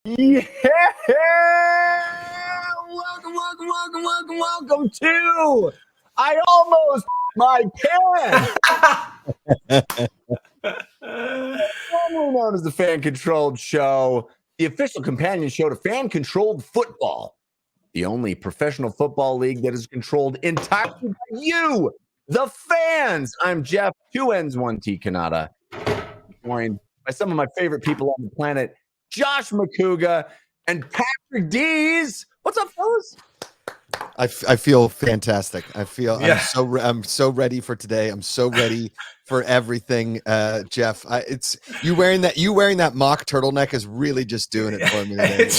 Yeah! Welcome to I Almost My Pen! Formerly known as the fan-controlled show, the official companion show to fan-controlled football. The only professional football league that is controlled entirely by you, the fans. I'm Jeff, 2Ns1T Cannata, joined by some of my favorite people on the planet, Josh Macuga and Patrick Dees. What's up, fellas? I feel fantastic. I'm so ready for today. I'm so ready for everything, Jeff. It's you wearing that mock turtleneck is really just doing it for me today.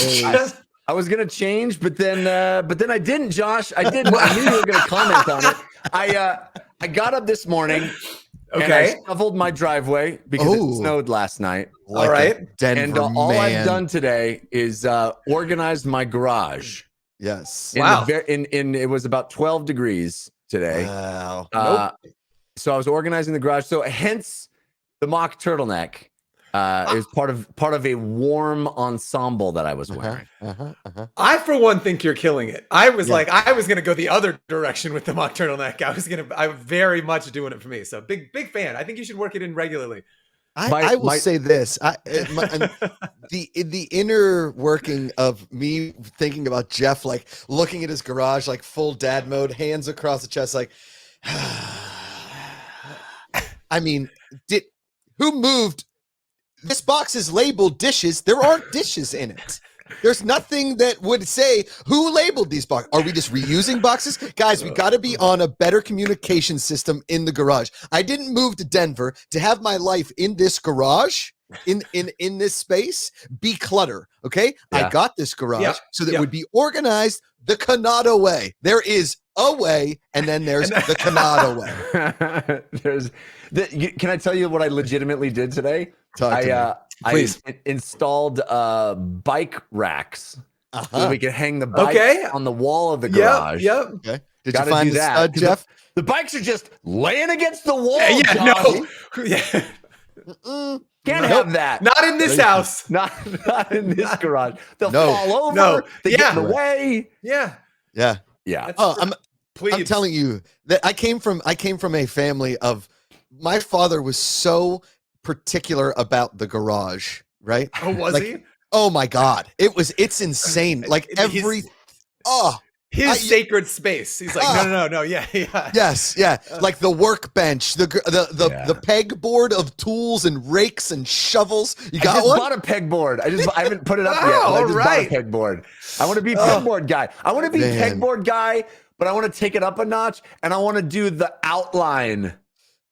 I was gonna change, but then I didn't, Josh. I didn't. I knew you were gonna comment on it. I got up this morning. Okay. And I shoveled my driveway because it snowed last night. All right. And all I've done today is organized my garage. Yes. Wow. It was about 12 degrees today. Wow. So I was organizing the garage. So hence the mock turtleneck. It was part of a warm ensemble that I was wearing. I, for one, think you're killing it. I was going to go the other direction with the mock turtleneck. I'm very much doing it for me. So big fan. I think you should work it in regularly. I will say this: the inner working of me thinking about Jeff, like looking at his garage, like full dad mode, hands across the chest, like. I mean, who moved? This box is labeled dishes. There aren't dishes in it. There's nothing that would say who labeled these boxes. Are we just reusing boxes? Guys, we got to be on a better communication system in the garage. I didn't move to Denver to have my life in this garage, in this space, be clutter, okay? Yeah. I got this garage so that it would be organized the Cannata way. There is a way, and then there's the Cannata way. Can I tell you what I legitimately did today? I installed bike racks so we could hang the bikes on the wall of the garage. Yep. Okay. Did you find the stud, Jeff? The bikes are just laying against the wall. Can't have that. Not in this house. Not in this garage. They'll fall over. They get in the way. Yeah. I'm telling you that I came from a family of. My father was so particular about the garage, right? Oh, was he? Oh my God. It's insane. Like his sacred space. He's like, no. Yeah. Yes. Yeah. Like the workbench, the pegboard of tools and rakes and shovels. I just bought a pegboard. I haven't put it up yet. I just bought a pegboard. I want to be pegboard guy. I want to be pegboard guy, but I want to take it up a notch and I want to do the outline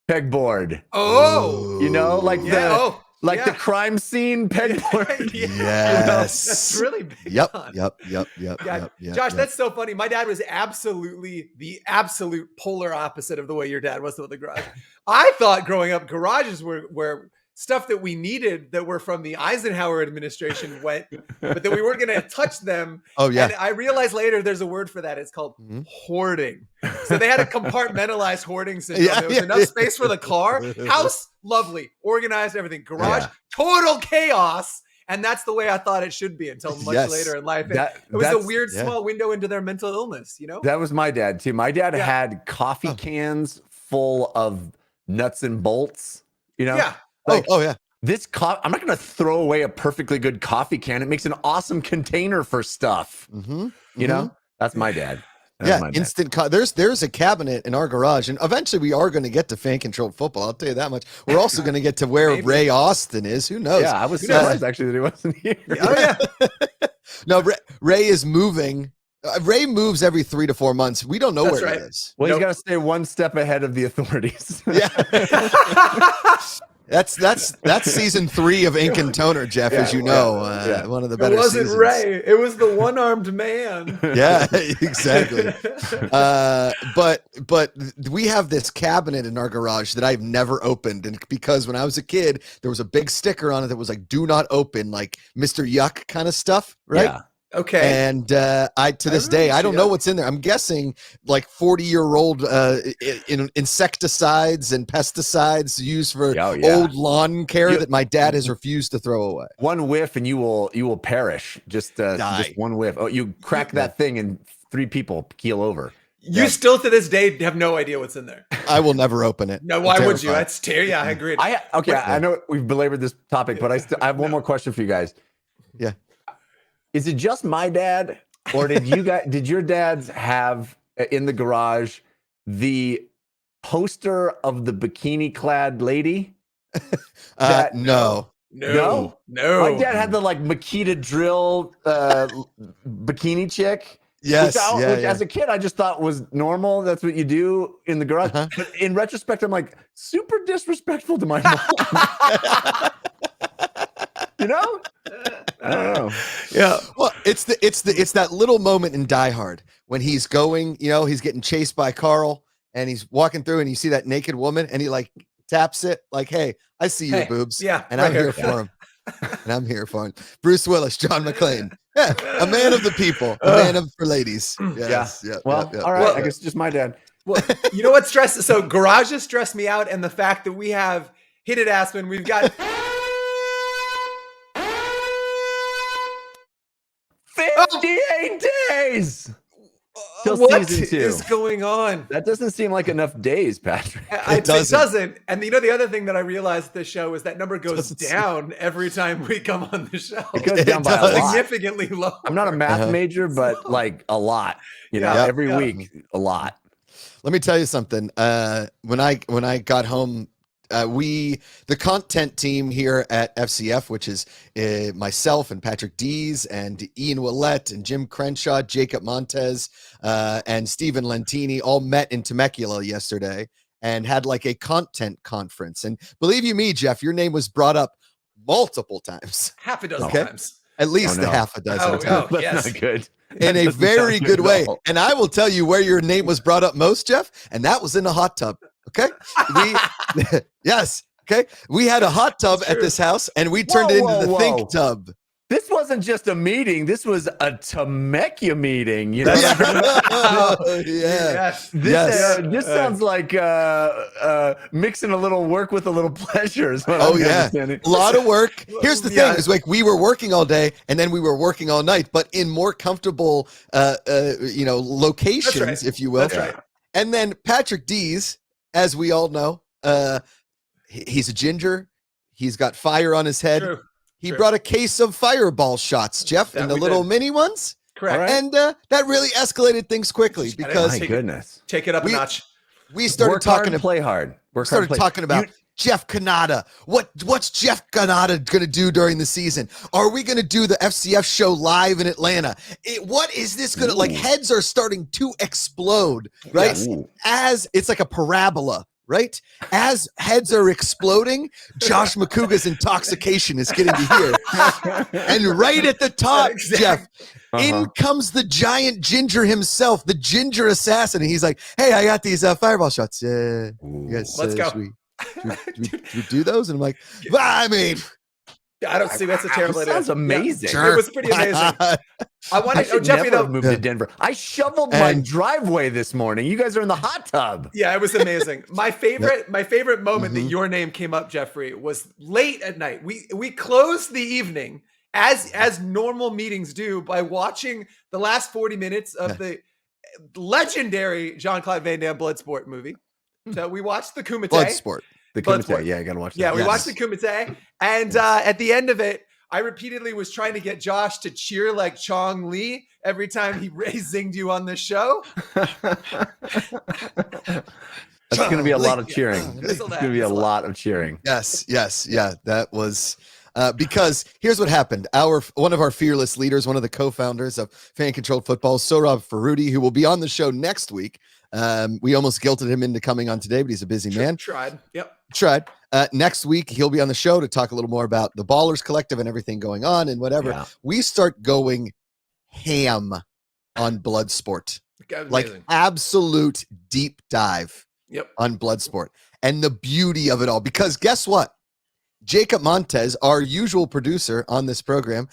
pegboard. Oh, like the crime scene pegboard. Yes, that's really big. Yep. Josh, that's so funny. My dad was absolutely the absolute polar opposite of the way your dad was with the garage. I thought growing up, garages were stuff that we needed that were from the Eisenhower administration went, but that we weren't going to touch them. Oh yeah. And I realized later there's a word for that. It's called hoarding. So they had a compartmentalized hoarding system. There was enough space for the car. House, lovely, organized, everything. Garage, total chaos. And that's the way I thought it should be until much later in life. It was a weird small window into their mental illness, That was my dad too. My dad had coffee cans full of nuts and bolts, Yeah. This I'm not going to throw away a perfectly good coffee can. It makes an awesome container for stuff. That's my dad. Instant. There's a cabinet in our garage, and eventually we are going to get to fan-controlled football. I'll tell you that much. We're also going to get to where Ray Austin is. Who knows? Yeah, I was surprised actually that he wasn't here. Oh yeah. No, Ray is moving. Ray moves every 3 to 4 months. We don't know where he is. Well, he's got to stay one step ahead of the authorities. Yeah. That's season 3 of Ink and Toner, Jeff, as you know. One of the better seasons. It wasn't Ray. It was the one-armed man. Yeah, exactly. But we have this cabinet in our garage that I've never opened. And because when I was a kid, there was a big sticker on it that was like, do not open, like Mr. Yuck kind of stuff, right? Okay. And I this day, I don't know what's in there. I'm guessing like 40-year-old insecticides and pesticides used for old lawn care that my dad has refused to throw away. One whiff and you will perish. Just one whiff. Oh, you crack that thing and 3 people keel over. You still to this day have no idea what's in there. I will never open it. No, why would you? That's terrible. Yeah, I agree. I know we've belabored this topic, but I have one more question for you guys. Yeah. Is it just my dad, or did your dads have in the garage the poster of the bikini-clad lady? No. My dad had the Makita drill bikini chick. Yes, which as a kid I just thought was normal. That's what you do in the garage. But in retrospect, I'm like, super disrespectful to my mom. You know? I don't know. Yeah. Well, it's that little moment in Die Hard when he's going, he's getting chased by Carl and he's walking through and you see that naked woman and he taps it like, hey, I see your boobs. Yeah. And I'm here for him. And I'm here for him. Bruce Willis, John McClane. Yeah, a man of the people, a man for ladies. Yes, yeah. Well, all right. I guess just my dad. Well, you know what stresses? So garages stress me out, and the fact that we have Hit It Aspen, we've got 58 days. What is going on? That doesn't seem like enough days, Patrick. It doesn't. And the other thing that I realized with this show is that number goes down every time we come on the show. It goes down by a lot. Significantly low. I'm not a math major, but a lot. Every week, a lot. Let me tell you something. When I got home, the content team here at FCF, which is myself and Patrick Dees and Ian Willett and Jim Crenshaw, Jacob Montez, and Stephen Lentini all met in Temecula yesterday and had a content conference. And believe you me, Jeff, your name was brought up multiple times. Half a dozen times. At least a half a dozen times. That's not good. In a very good way. And I will tell you where your name was brought up most, Jeff, and that was in the hot tub. Okay. Yes. Okay. We had a hot tub at this house and we turned it into the think tub. This wasn't just a meeting. This was a Temecula meeting. Yeah. This sounds like mixing a little work with a little pleasure. Is what a lot of work. Here's the thing: is we were working all day and then we were working all night, but in more comfortable, locations, if you will. That's right. And then Patrick Dees, as we all know, he's a ginger. He's got fire on his head. True. He brought a case of fireball shots, Jeff, and the little mini ones. Correct. And that really escalated things quickly because my goodness, take it up a notch. We started talking to play hard. Talking about Jeff Cannata. What's Jeff Cannata going to do during the season? Are we going to do the FCF show live in Atlanta? What is this going to heads are starting to explode, right? Yes. As it's like a parabola. Right? As heads are exploding, Josh Macuga's intoxication is getting to here. And right at the top, Jeff, in comes the giant ginger himself, the ginger assassin. And he's like, hey, I got these fireball shots. You guys, let's go. Should we do those? And I'm like, well, I mean, I don't see that's a terrible idea. Sounds amazing. Yeah, sure. It was pretty amazing. I wanted Jeffrey though. Moved to Denver. I shoveled my driveway this morning. You guys are in the hot tub. Yeah, it was amazing. My favorite moment that your name came up, Jeffrey, was late at night. We closed the evening as normal meetings do by watching the last 40 minutes of the legendary Jean-Claude Van Damme Bloodsport movie. So we watched the Kumite. Bloodsport. The Kumite. Yeah, you gotta watch that. Yeah, we watched the Kumite, and at the end of it, I repeatedly was trying to get Josh to cheer like Chong Li every time he zinged you on this show. That's going to be a lot of cheering. It's going to be a lot of cheering. Yes. Yeah, that was because here's what happened. One of our fearless leaders, one of the co-founders of Fan Controlled Football, Sohrab Faroudi, who will be on the show next week. We almost guilted him into coming on today, but he's a busy man. Tried. Next week, he'll be on the show to talk a little more about the Ballers Collective and everything going on and whatever. Yeah. We start going ham on Bloodsport. Absolute deep dive on Bloodsport. And the beauty of it all. Because guess what? Jacob Montez, our usual producer on this program,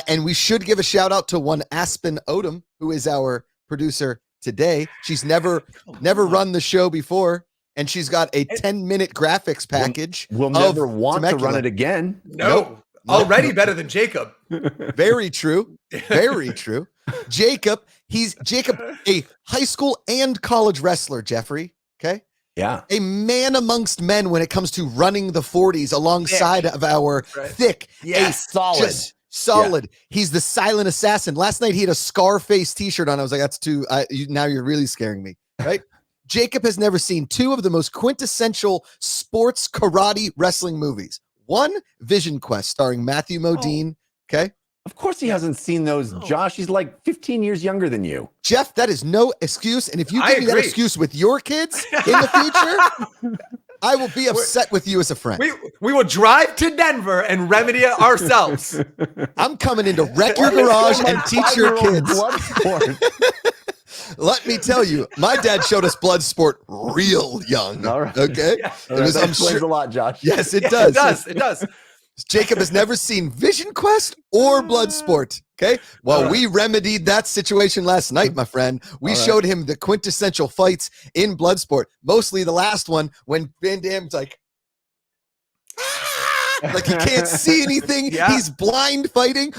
And we should give a shout out to one Aspen Odom, who is our producer today. She's never run the show before, and she's got a 10-minute graphics package. We'll never want to run it again. No. Already better than Jacob. Very true. Very true. Jacob, a high school and college wrestler, Jeffrey. Okay. Yeah. A man amongst men when it comes to running the 40s alongside of our thick, solid. Yeah. He's the silent assassin. Last night he had a Scarface t-shirt on. I was like, that's too, now you're really scaring me. Right. Jacob has never seen two of the most quintessential sports karate wrestling movies. One, Vision Quest, starring Matthew Modine. Okay. Of course he hasn't seen those, Josh. He's like 15 years younger than you. Jeff, that is no excuse. And if you give me that excuse with your kids in the future, I will be upset with you as a friend. We will drive to Denver and remedy it ourselves. I'm coming in to wreck your garage and teach your kids. Let me tell you, my dad showed us Bloodsport real young. All right. Okay. Yeah. That explains a lot, Josh. Yes, it does. It does. Jacob has never seen Vision Quest or Bloodsport. Okay. Well, we remedied that situation last night, my friend. We showed him the quintessential fights in Bloodsport. Mostly the last one when Van Damme's like he can't see anything. Yeah. He's blind fighting.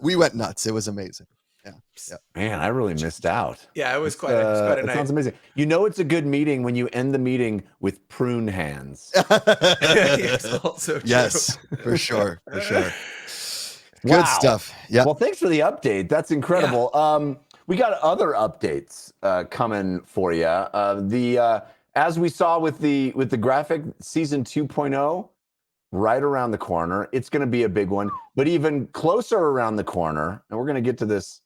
We went nuts. It was amazing. Yeah. Man, I really missed out. Yeah, it was quite a night. It sounds amazing. You know it's a good meeting when you end the meeting with prune hands. Yes, also true. Yes, for sure. For sure. Wow. Good stuff. Yeah. Well, thanks for the update. That's incredible. Yeah. We got other updates coming for you. As we saw with the graphic, season 2.0 right around the corner. It's going to be a big one, but even closer around the corner, and we're going to get to this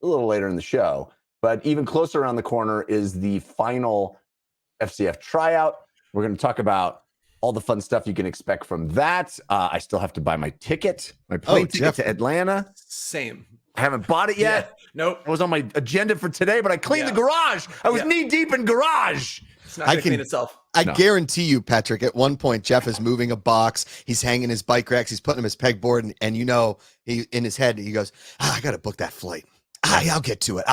a little later in the show, but even closer around the corner is the final FCF tryout. We're going to talk about all the fun stuff you can expect from that. I still have to buy my ticket, my plane ticket to Atlanta. Same. I haven't bought it yet. Yeah. Nope. It was on my agenda for today, but I cleaned the garage. I was knee deep in garage. It's not going to clean itself. I guarantee you, Patrick, at one point, Jeff is moving a box. He's hanging his bike racks. He's putting him his pegboard. And you know, he in his head, he goes, I got to book that flight. I'll get to it.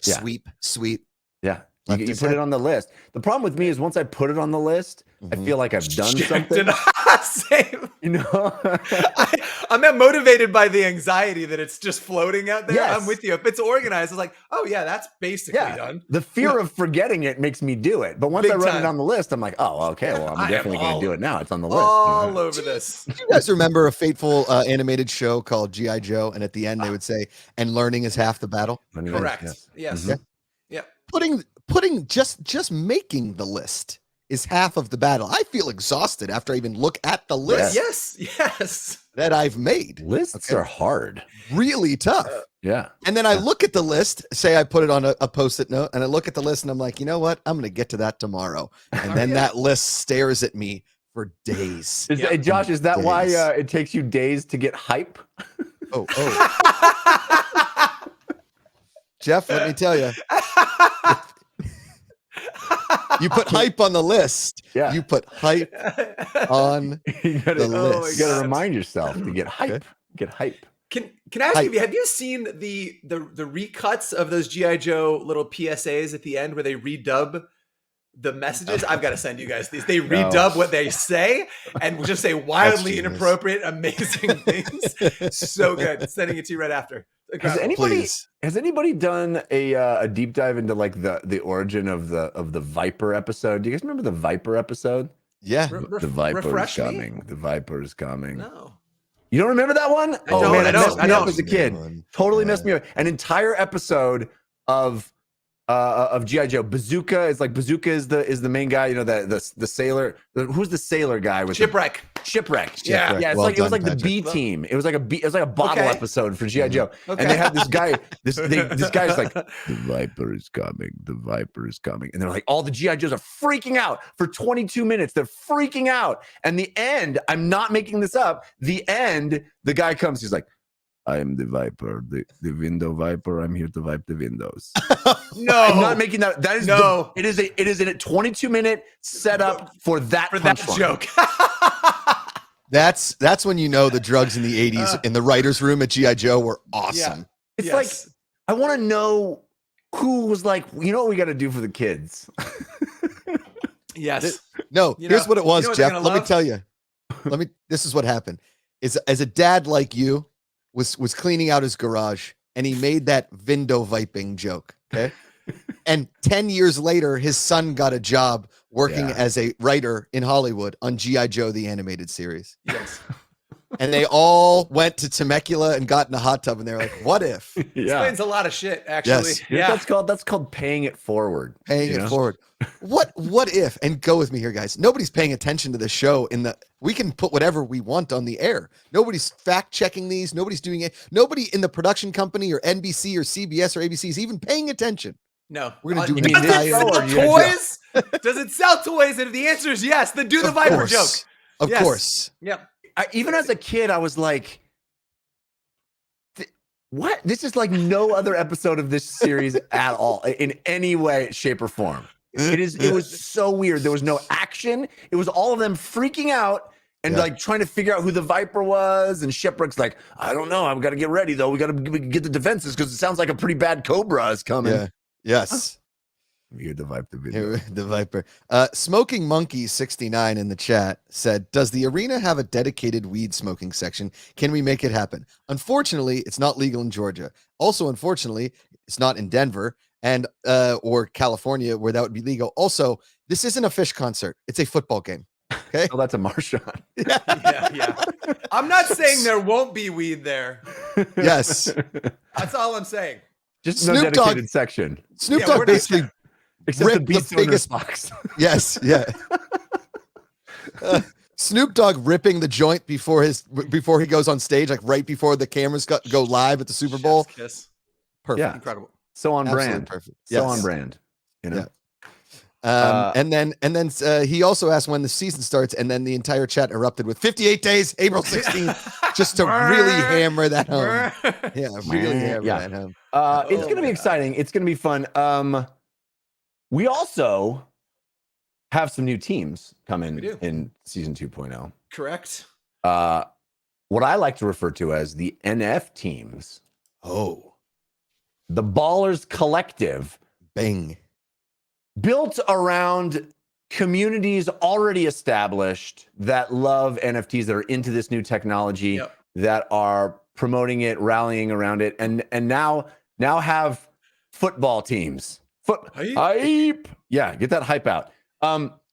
Yeah. Sweep. Yeah. You put it on the list. The problem with me is once I put it on the list, I feel like I've done something. Same. You know, I'm not motivated by the anxiety that it's just floating out there. Yes. I'm with you. If it's organized, it's like, oh yeah, that's basically done. The fear of forgetting it makes me do it. But once I write it on the list, I'm like, oh, okay, well, I'm definitely going to do it now. It's on the list. All over this. Do you guys remember a fateful animated show called G.I. Joe? And at the end, they would say, and learning is half the battle. Correct. Yes. Mm-hmm. Yeah. Putting just making the list is half of the battle. I feel exhausted after I even look at the list. Yes. That I've made. Lists are hard. Really tough. Yeah. And then I look at the list, say I put it on a Post-it note, and I look at the list and I'm like, you know what? I'm going to get to that tomorrow. And then that list stares at me for days. Josh, is that why it takes you days to get hype? Oh. Jeff, let me tell you. You put hype on the list. Yeah. You put hype on the list. You got to remind yourself to get hype. Okay. Get hype. Can I ask you, have you seen the recuts of those G.I. Joe little PSAs at the end where they redub the messages? I've got to send you guys these. They redub what they say and just say wildly inappropriate, amazing things. So good. Sending it to you right after. Has anybody done a deep dive into like the origin of the Viper episode? Do you guys remember the Viper episode? Yeah. The Viper is coming. The Viper is coming. No. You don't remember that one? I messed me don't. up as a kid. Totally messed me up. An entire episode of G.I. Joe. Bazooka is the main guy. You know, the sailor. Who's the sailor guy with Shipwreck? Yeah. It was like the B team. It was like a bottle episode for G.I. Joe. Okay. And they had this guy. This guy's like, the Viper is coming. The Viper is coming. And they're like, all the G.I. Joes are freaking out for 22 minutes. They're freaking out. And the end, I'm not making this up. The end, the guy comes. He's like, I am the Viper, the window Viper. I'm here to wipe the windows. No, I'm not making that. That is it is a 22-minute setup for that joke. That's when you know the drugs in the 80s in the writer's room at G.I. Joe were awesome. It's like, I want to know who was like, you know what we got to do for the kids? Yes. Here's what it was, what Jeff. Let me tell you. This is what happened. As a dad like you was cleaning out his garage and he made that window viping joke. Okay. And 10 years later, his son got a job working as a writer in Hollywood on G.I. Joe, the animated series. Yes. And they all went to Temecula and got in a hot tub and they're like, what if? Explains a lot of shit, actually. Yes. That's called paying it forward. Paying it forward. What if, and go with me here, guys. Nobody's paying attention to the show we can put whatever we want on the air. Nobody's fact checking these. Nobody's doing it. Nobody in the production company or NBC or CBS or ABC is even paying attention. No. We're going to do an Does entire it sell toys? Does it sell toys? And if the answer is yes, then do the Viper joke. Of course. Yep. Even as a kid, I was like, what? This is like no other episode of this series at all in any way, shape, or form. It was so weird. There was no action. It was all of them freaking out and like trying to figure out who the Viper was. And Shipwreck's like, I don't know. I've got to get ready though. We got to get the defenses because it sounds like a pretty bad Cobra is coming. Yeah. Yes. You're the Viper. The Viper. Smoking Monkey 69 in the chat said, does the arena have a dedicated weed smoking section? Can we make it happen? Unfortunately, it's not legal in Georgia. Also, unfortunately, it's not in Denver and or California where that would be legal. Also, this isn't a Fish concert. It's a football game. Okay. Oh, that's a Marshawn. Yeah. I'm not saying there won't be weed there. Yes. That's all I'm saying. Just no dedicated section. Snoop Dogg basically ripped the biggest box. Yes, yeah. Snoop Dogg ripping the joint before he goes on stage, like right before the cameras go live at the Super Bowl. Kiss. Perfect. Yeah. Incredible. So on Absolutely brand. perfect. So on brand. You know. Yeah. And then he also asked when the season starts, and then the entire chat erupted with 58 days, April 16th, just to really hammer that home. Yeah, really hammer that home. It's going to be exciting. It's going to be fun. We also have some new teams coming in season 2.0. Correct. What I like to refer to as the NF teams. Oh. The Ballers Collective. Bang. Built around communities already established that love NFTs, that are into this new technology, that are promoting it, rallying around it, and now have football teams. Hype. Yeah, get that hype out.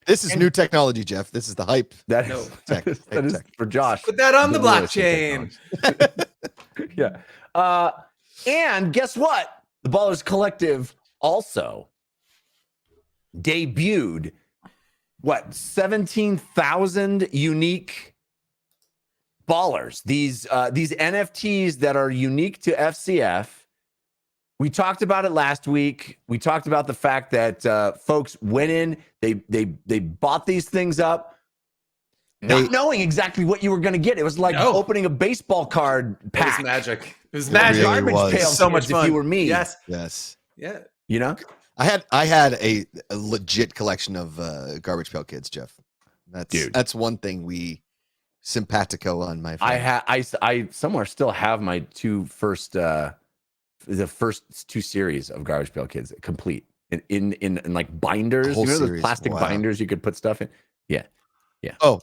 This is new technology, Jeff. This is the hype. That is for Josh. Put that on the blockchain. Yeah. And guess what? The Ballers Collective also debuted 17,000 unique ballers. These NFTs that are unique to FCF. We talked about it last week. We talked about the fact that folks went in, they bought these things up, not knowing exactly what you were going to get. It was like opening a baseball card pack. It was magic. It was magic. Really was. Pail so much fun. If you were me. Yes. Yeah. You know? I had a legit collection of Garbage Pail Kids, Jeff. That's one thing we simpatico on, my friend. I somewhere still have my the first two series of Garbage Pail Kids complete in like binders. You know those plastic binders you could put stuff in? Yeah. Oh,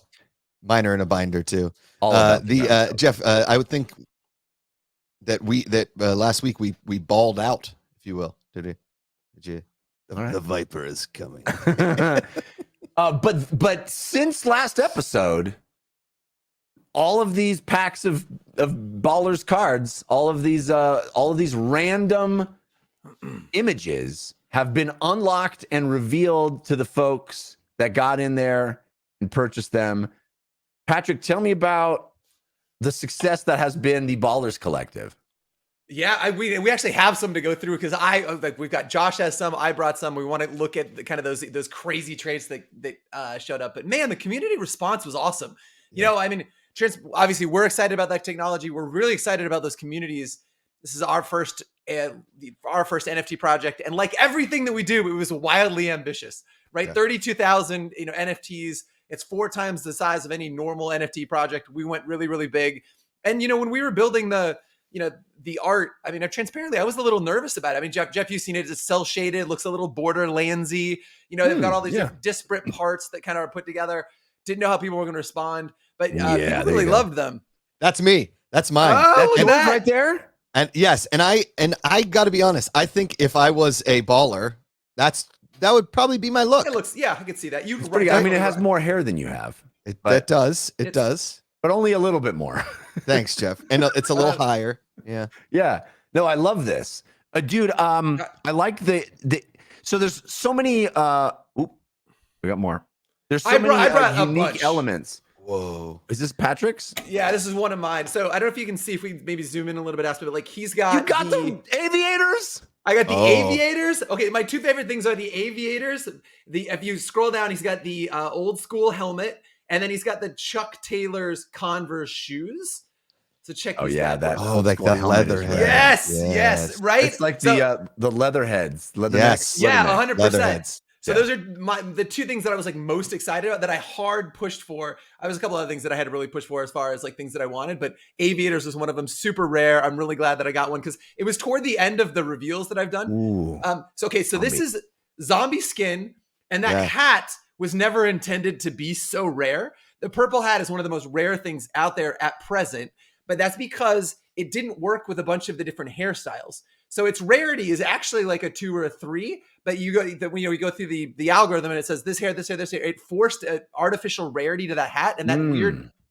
mine are in a binder too. Jeff, I would think that last week we balled out, if you will. Did you? The Viper is coming. But since last episode, all of these packs of Ballers cards, all of these random images have been unlocked and revealed to the folks that got in there and purchased them. Patrick, tell me about the success that has been the Ballers Collective. Yeah, we actually have some to go through because we've got Josh has some, I brought some. We want to look at kind of those crazy traits that showed up. But man, the community response was awesome. You know, I mean, obviously we're excited about that technology. We're really excited about those communities. This is our first NFT project, and like everything that we do, it was wildly ambitious, right? 32,000 NFTs It's 4 times the size of any normal NFT project. We went really, really big. And, when we were building the art, I mean, transparently, I was a little nervous about it. I mean, Jeff, you've seen it. It's cell shaded, looks a little Borderlandsy. They've got all these disparate parts that kind of are put together. Didn't know how people were going to respond, but people really loved them. That's me. That's mine. Oh, look at that right there. And yes, and I got to be honest. I think if I was a baller, that would probably be my look. It looks, I can see that. It's pretty, I mean, it has more hair than you have. It does, but only a little bit more. Thanks, Jeff. And it's a little higher. Yeah. Yeah. No, I love this, dude. I like the. So there's so many. We got more. There's so many unique elements. Whoa. Is this Patrick's? Yeah, this is one of mine. So I don't know if you can see if we maybe zoom in a little bit, but like he's got. You got the aviators? I got the aviators. Okay, my 2 favorite things are the aviators. If you scroll down, he's got the old school helmet, and then he's got the Chuck Taylor's Converse shoes. So check. Oh yeah, that. Like that leather head. Yes, right. It's like the leather heads. Yes. Yeah, 100%. So Yeah. those are the 2 things that I was like most excited about that I hard pushed for. I was a couple other things that I had to really push for as far as like things that I wanted, but aviators was one of them. Super rare. I'm really glad that I got one because it was toward the end of the reveals that I've done. Ooh. So this is zombie skin, and that hat was never intended to be so rare. The purple hat is one of the most rare things out there at present, but that's because it didn't work with a bunch of the different hairstyles. So its rarity is actually like a 2 or a 3, but you go through the algorithm and it says this hair, this hair, this hair. It forced an artificial rarity to that hat, and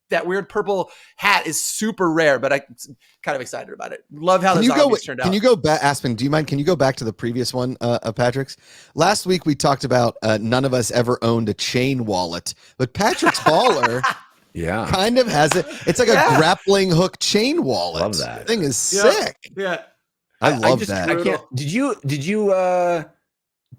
that weird purple hat is super rare. But I'm kind of excited about it. Love how the zombies turned out. Can you go back, Aspen? Do you mind? Can you go back to the previous one, Patrick's? Last week we talked about none of us ever owned a chain wallet, but Patrick's baller. Yeah, kind of has it. It's like a grappling hook chain wallet. Love that. The thing is sick. Yeah. I love that. I can't. Did you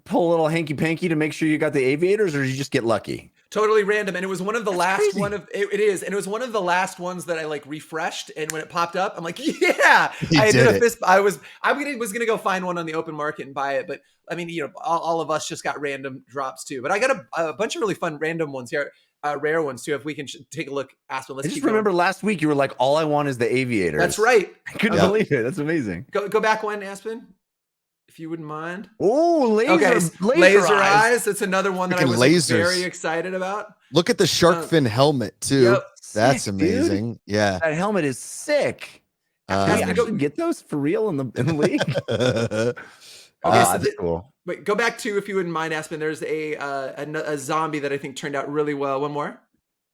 pull a little hanky panky to make sure you got the aviators, or did you just get lucky? Totally random, and it was one of the last crazy. one of it is, and it was one of the last ones that I like refreshed. And when it popped up, I'm like, yeah, I did a fist. I was gonna go find one on the open market and buy it, but I mean, all of us just got random drops too. But I got a bunch of really fun random ones here. Rare ones too. If we can take a look, Aspen. Let's just remember last week you were like, all I want is the aviators. That's right. I couldn't believe it. That's amazing. Go back one, Aspen, if you wouldn't mind. Oh, laser eyes. That's another one that I was very excited about. Look at the shark fin helmet too. Yep. That's sick, amazing. Dude. Yeah, that helmet is sick. Can we get those for real in the league? That's cool. Wait, go back to, if you wouldn't mind, Aspen. There's a zombie that I think turned out really well. One more.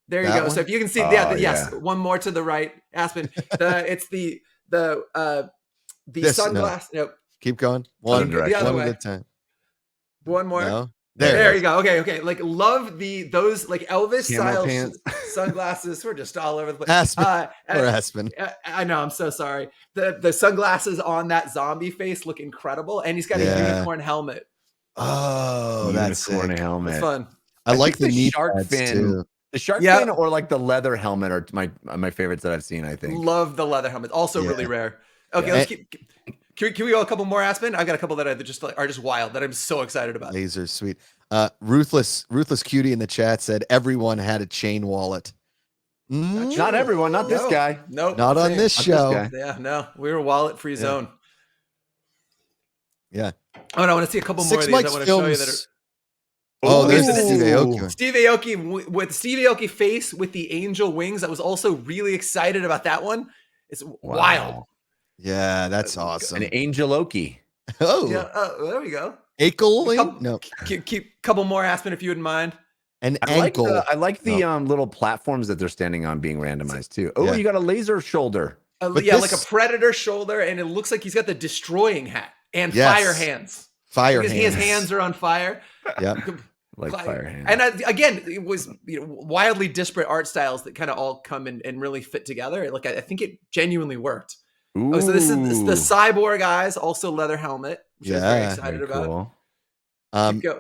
There you go. One? So if you can see, yes, one more to the right, Aspen. It's the sunglass. No. Nope. Keep going. One at a time. One more. No. There you go. Okay. Like love those like Elvis style sunglasses. We're just all over the place. Aspen. I know. I'm so sorry. The sunglasses on that zombie face look incredible, and he's got a unicorn helmet. Oh, that's unicorn helmet. It's fun. I like the shark fin. Too. The shark fin or like the leather helmet are my favorites that I've seen. I think. Love the leather helmet. Also really rare. Okay, let's keep. Can we go a couple more, Aspen? I've got a couple that are just wild that I'm so excited about. Lasers, sweet. Ruthless Cutie in the chat said everyone had a chain wallet. Not everyone, not this guy. Nope. Not on this show. Yeah, no. We were wallet free zone. Yeah. Oh, and I want to see a couple more of these. I want to show you that are. Oh, there's Steve Aoki. Steve Aoki with Steve Aoki face with the angel wings. I was also really excited about that one. It's wild. Yeah, that's awesome. An angel Oki. Oh. Yeah, there we go. Ankle? No. Keep couple more, Aspen, if you wouldn't mind. An ankle. I like the little platforms that they're standing on being randomized too. Oh, you got a laser shoulder. Like a predator shoulder, and it looks like he's got the destroying hat and fire hands. His hands are on fire. Yeah. Like fire hands. And again, it was wildly disparate art styles that kind of all come and really fit together. Like I think it genuinely worked. Ooh. Oh, so this is the cyborg eyes, also leather helmet, which I'm very excited about. Cool.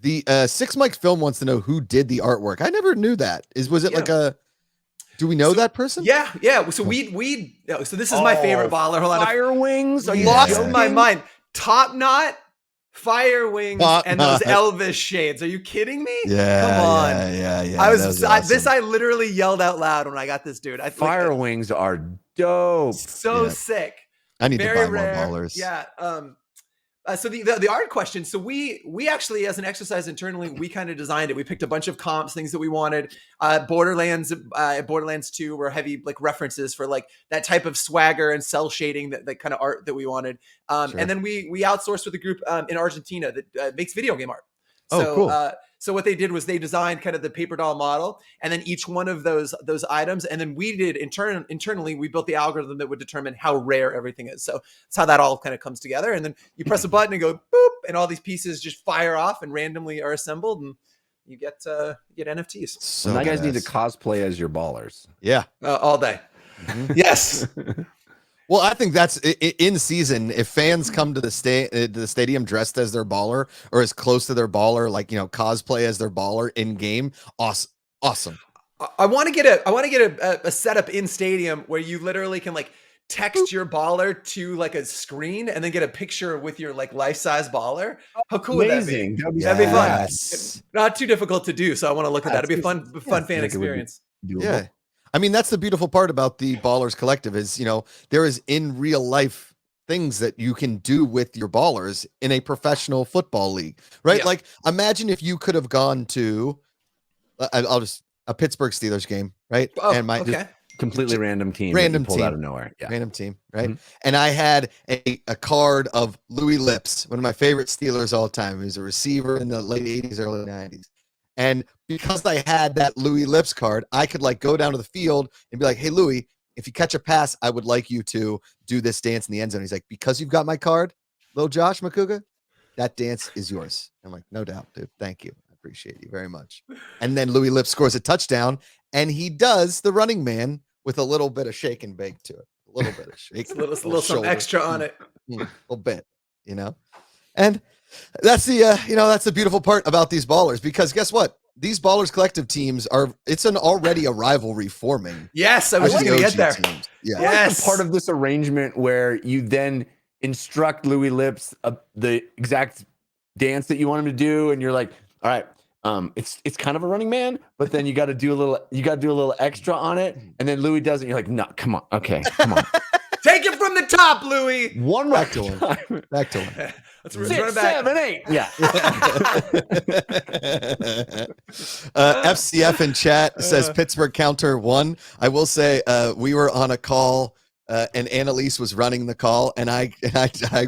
The Six Mike Film wants to know who did the artwork. I never knew that. Was it like a? Do we know that person? Yeah. So so this is my favorite baller. Hold on. Fire wings. Lost my mind. Top Knot, fire wings and those Elvis shades. Are you kidding me? Yeah, come on. Yeah. I literally yelled out loud when I got this, dude. Fire wings are dope. So sick. I need Very to buy rare. more ballers. Yeah. So the art question. So we actually, as an exercise internally, we kind of designed it. We picked a bunch of comps, things that we wanted. Borderlands 2 were heavy like references for like that type of swagger and cell shading, that kind of art that we wanted. And then we outsourced with a group in Argentina that makes video game art. So, cool. So what they did was they designed kind of the paper doll model, and then each one of those items, and then we did internally, we built the algorithm that would determine how rare everything is. So that's how that all kind of comes together. And then you press a button and go boop, and all these pieces just fire off and randomly are assembled, and you get NFTs. So you guys need to cosplay as your ballers. Yeah, all day. Yes. Well, I think that's in season. If fans come to the stadium dressed as their baller or as close to their baller, like, cosplay as their baller in game, awesome. I want to get a setup in stadium where you literally can like text your baller to like a screen and then get a picture with your like life-size baller. How cool would that be? That'd be fun. Not too difficult to do. So I want to look at that. It'd be a fun fan experience. Yeah. I mean, that's the beautiful part about the Ballers Collective is, there is in real life things that you can do with your ballers in a professional football league, right? Yeah. Like, imagine if you could have gone to, a Pittsburgh Steelers game, right? Oh, and okay. Completely random team. Pulled out of nowhere. Yeah. Random team, right? Mm-hmm. And I had a card of Louis Lips, one of my favorite Steelers all time. He was a receiver in the late 80s, early 90s. And because I had that Louis Lips card, I could like go down to the field and be like, hey, Louis, if you catch a pass, I would like you to do this dance in the end zone. He's like, because you've got my card, little Josh Macuga, that dance is yours. I'm like, no doubt, dude. Thank you. I appreciate you very much. And then Louis Lips scores a touchdown, and he does the running man with a little bit of shake and bake to it. A little bit of shake. a little some extra on it. A little bit, And that's that's the beautiful part about these ballers, because guess what? These Ballers Collective teams it's already a rivalry forming. Yes, I was just going to get there. Yeah. Yes. Part of this arrangement where you then instruct Louis Lips the exact dance that you want him to do, and you're like, all right, it's kind of a running man, but then you got to do a little extra on it, and then Louis does it. And you're like, no, come on, okay, come on. Take it from the top, Louis. One back to one. Back to one. Let's 6, 7, 8. Yeah. FCF in chat says Pittsburgh counter 1. I will say we were on a call and Annalise was running the call, and I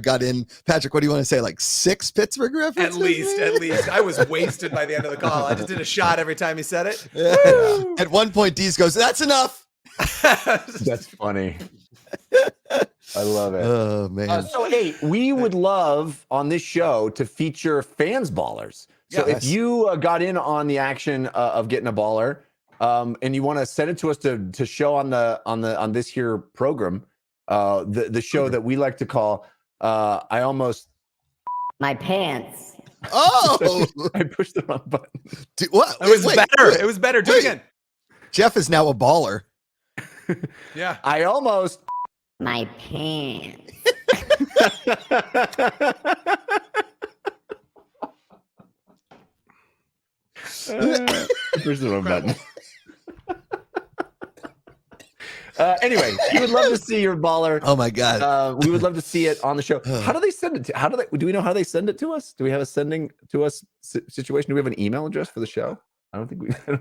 got in. Patrick, what do you want to say? Like 6 Pittsburgh references? At least. I was wasted by the end of the call. I just did a shot every time he said it. Yeah. At one point, Dees goes, "That's enough." That's funny. I love it. Oh man. So hey, we would love on this show to feature fans ballers. So if you got in on the action of getting a baller, and you want to send it to us to show on this here program, the show that we like to call I almost my pants. Oh, I pushed the wrong button. What? It was better. It was better. Do it again. Jeff is now a baller. Yeah. I almost my pants. Push the wrong button. Anyway, we would love to see your baller. Oh my god. We would love to see it on the show. How do they send it to? Do we know how they send it to us? Do we have a sending to us situation? Do we have an email address for the show? I don't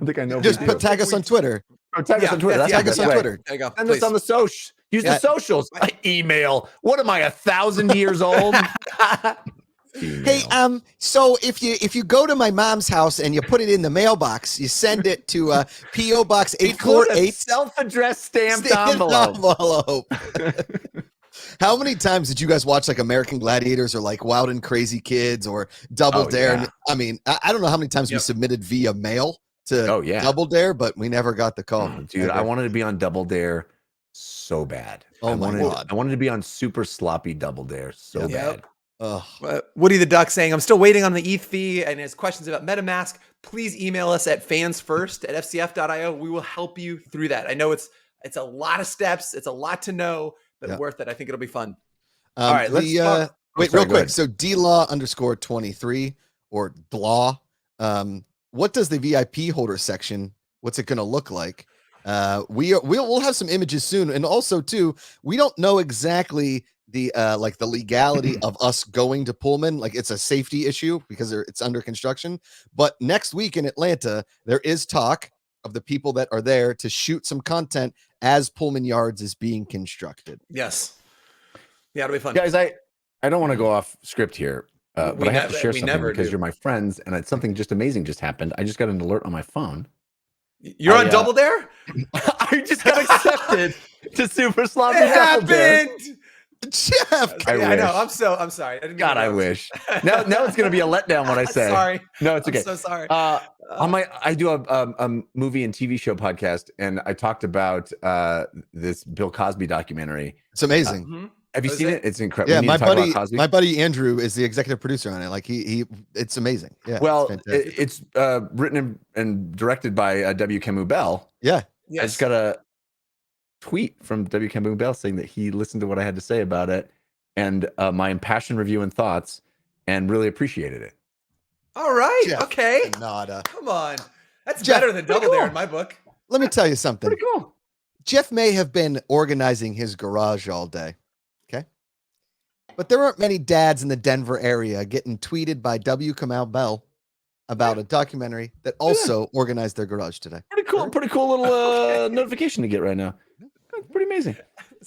think I know. Just tag us on Twitter. Or tag us on Twitter. Tag us on Twitter. There you go. Send us on the social. Use the socials. Email. What am I, 1,000 years old? Hey, so if you go to my mom's house and you put it in the mailbox, you send it to P.O. Box 848, self-addressed stamped envelope. How many times did you guys watch like American Gladiators or like Wild and Crazy Kids or Double Dare? Yeah. I mean, I don't know how many times we submitted via mail to Double Dare, but we never got the call. Dude, I wanted to be on Double Dare so bad. Oh my god! I wanted to be on super sloppy Double Dare so bad. Woody the Duck saying, I'm still waiting on the ETH fee and his questions about MetaMask. Please email us at fansfirst@fcf.io. We will help you through that. I know it's a lot of steps. It's a lot to know, but worth it. I think it'll be fun. All right, let's talk. Wait, sorry, real go quick. ahead. So DLaw_23 or Blaw. What does the VIP holder section? What's it going to look like? We'll have some images soon, and also too, we don't know exactly the like the legality of us going to Pullman. Like it's a safety issue because it's under construction. But next week in Atlanta, there is talk of the people that are there to shoot some content as Pullman Yards is being constructed. Yes. Yeah, it'll be fun. Guys, I don't want to go off script here, but I have to share we something never because do. you're my friends, and it's something just amazing just happened. I just got an alert on my phone. You're on Double Dare? I just got accepted to Super Sloppy It Double Dare. happened. Jeff, I I know. wish. I'm sorry. I didn't God, I wish. Now it's going to be a letdown when I say. Sorry. No, it's okay. I'm so sorry. I do a movie and TV show podcast, and I talked about this Bill Cosby documentary. it's amazing. Mhm. Have you Was seen it? it? It's incredible. Yeah, We need to talk about Cosby. my buddy Andrew is the executive producer on it. Like it's amazing. Yeah. Well, it's fantastic. it's written and directed by W. Camus Bell. Yeah. Yes. I just got a tweet from W. Camus Bell saying that he listened to what I had to say about it and my impassioned review and thoughts, and really appreciated it. All right. Jeff Okay. Cannata. Come on. That's Jeff, better than pretty Double Dare cool. in my book. Let me tell you something. Pretty cool. Jeff may have been organizing his garage all day. Okay. But there aren't many dads in the Denver area getting tweeted by W. Kamau Bell about a documentary that also organized their garage today. Pretty cool little notification to get right now. That's pretty amazing.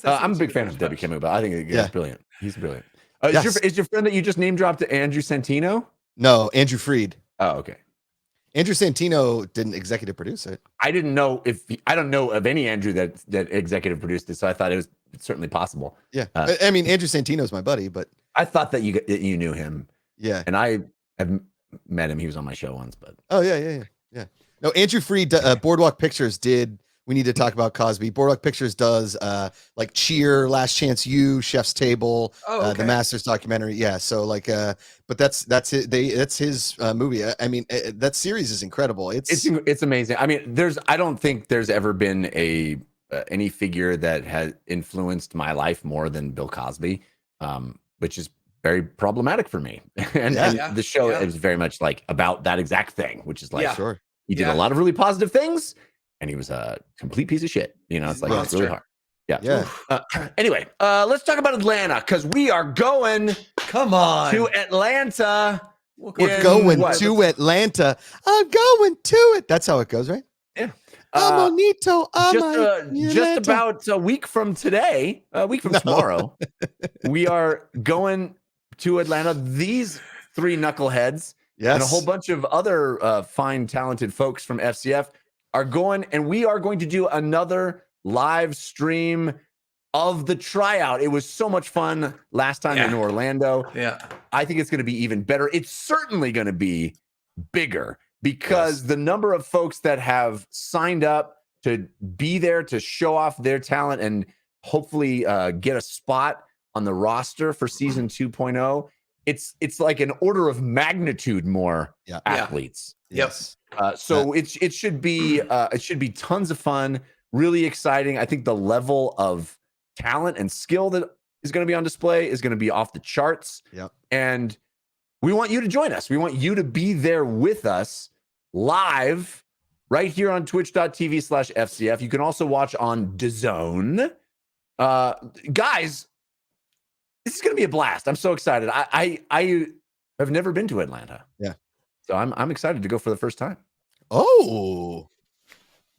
That's I'm a big fan of W. Camus Bell. I think he's Yeah. brilliant. He's brilliant. Yes. Is your friend that you just name dropped Andrew Santino? No, Andrew Freed. Oh, okay. Andrew Santino didn't executive produce it. I didn't know I don't know of any Andrew that executive produced it, so I thought it was certainly possible. Yeah. I mean, Andrew Santino's my buddy, but I thought that you knew him, yeah. and I have met him. He was on my show once, but Oh, yeah. No, Andrew Freed, Boardwalk Pictures did. We need to talk about Cosby. Boardwalk Pictures does like Cheer, Last Chance U, Chef's Table, the Masters documentary. Yeah, so like, but that's it. That's his movie. I mean, that series is incredible. it's amazing. I mean, I don't think there's ever been any figure that has influenced my life more than Bill Cosby, which is very problematic for me. and the show is very much like about that exact thing, which is like, sure. He did a lot of really positive things, and he was a complete piece of shit. You know, it's like it's really hard. Yeah. Anyway, let's talk about Atlanta because we are going. Come on. To Atlanta. We're going to Atlanta. I'm going to it. That's how it goes, right? Yeah. Amonito, just about a week from today, a week from tomorrow, we are going to Atlanta. These three knuckleheads. Yes. And a whole bunch of other fine, talented folks from FCF are going, and we are going to do another live stream of the tryout. It was so much fun last time in Orlando. Yeah. I think it's going to be even better. It's certainly going to be bigger because the number of folks that have signed up to be there to show off their talent and hopefully get a spot on the roster for season 2.0. It's like an order of magnitude more athletes. Yes. So it should be tons of fun, really exciting. I think the level of talent and skill that is going to be on display is going to be off the charts. Yep. And we want you to join us. We want you to be there with us live right here on twitch.tv/FCF. You can also watch on DAZN. Guys, this is going to be a blast. I'm so excited. I have never been to Atlanta. Yeah. So I'm excited to go for the first time. Oh,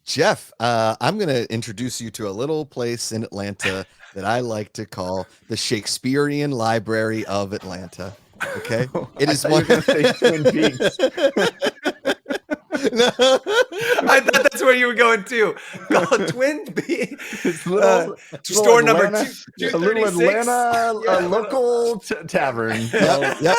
Jeff, I'm going to introduce you to a little place in Atlanta that I like to call the Shakespearean Library of Atlanta. Okay. It is one. Twin Peaks. No. I thought that's where you were going too. Called Twin Peaks. Store number Atlanta, 236. a little Atlanta local tavern. Yep.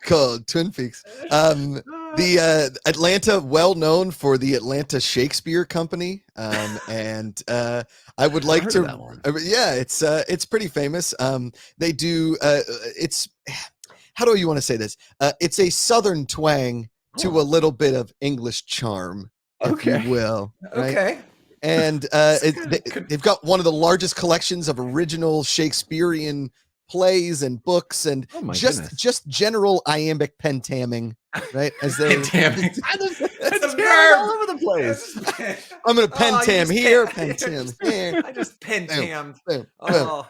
Called Twin Peaks. The Atlanta, well known for the Atlanta Shakespeare Company, and I would like to. That one. It's pretty famous. They do. It's how do you want to say this? It's a Southern twang to a little bit of English charm, if you will. Right? Okay. And they've got one of the largest collections of original Shakespearean plays and books and Oh my goodness. just general iambic pentamming, right? As they Pentamming. It's verb. all over the place. I'm gonna Oh, you pentam just here, pen- pentam here. I just pentammed. Boom, boom. Oh,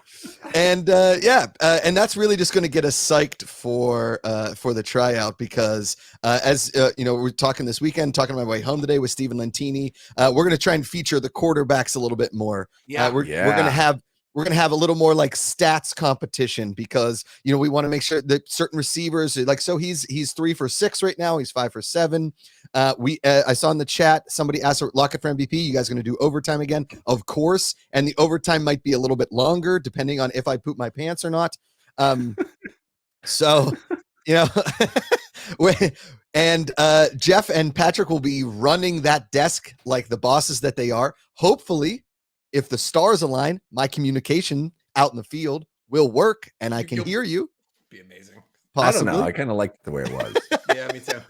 And and that's really just going to get us psyched for the tryout because as we're talking this weekend, talking on my way home today with Stephen Lentini, we're going to try and feature the quarterbacks a little bit more. We're going to have a little more like stats competition because we want to make sure that certain receivers so he's 3 for 6 right now. He's 5 for 7. I saw in the chat somebody asked Lockett for MVP. You guys going to do overtime again? Of course. And the overtime might be a little bit longer depending on if I poop my pants or not. So and Jeff and Patrick will be running that desk like the bosses that they are. Hopefully, if the stars align, my communication out in the field will work and I can hear you. be amazing. Possibly. I don't know. I kind of liked the way it was. Yeah, me too.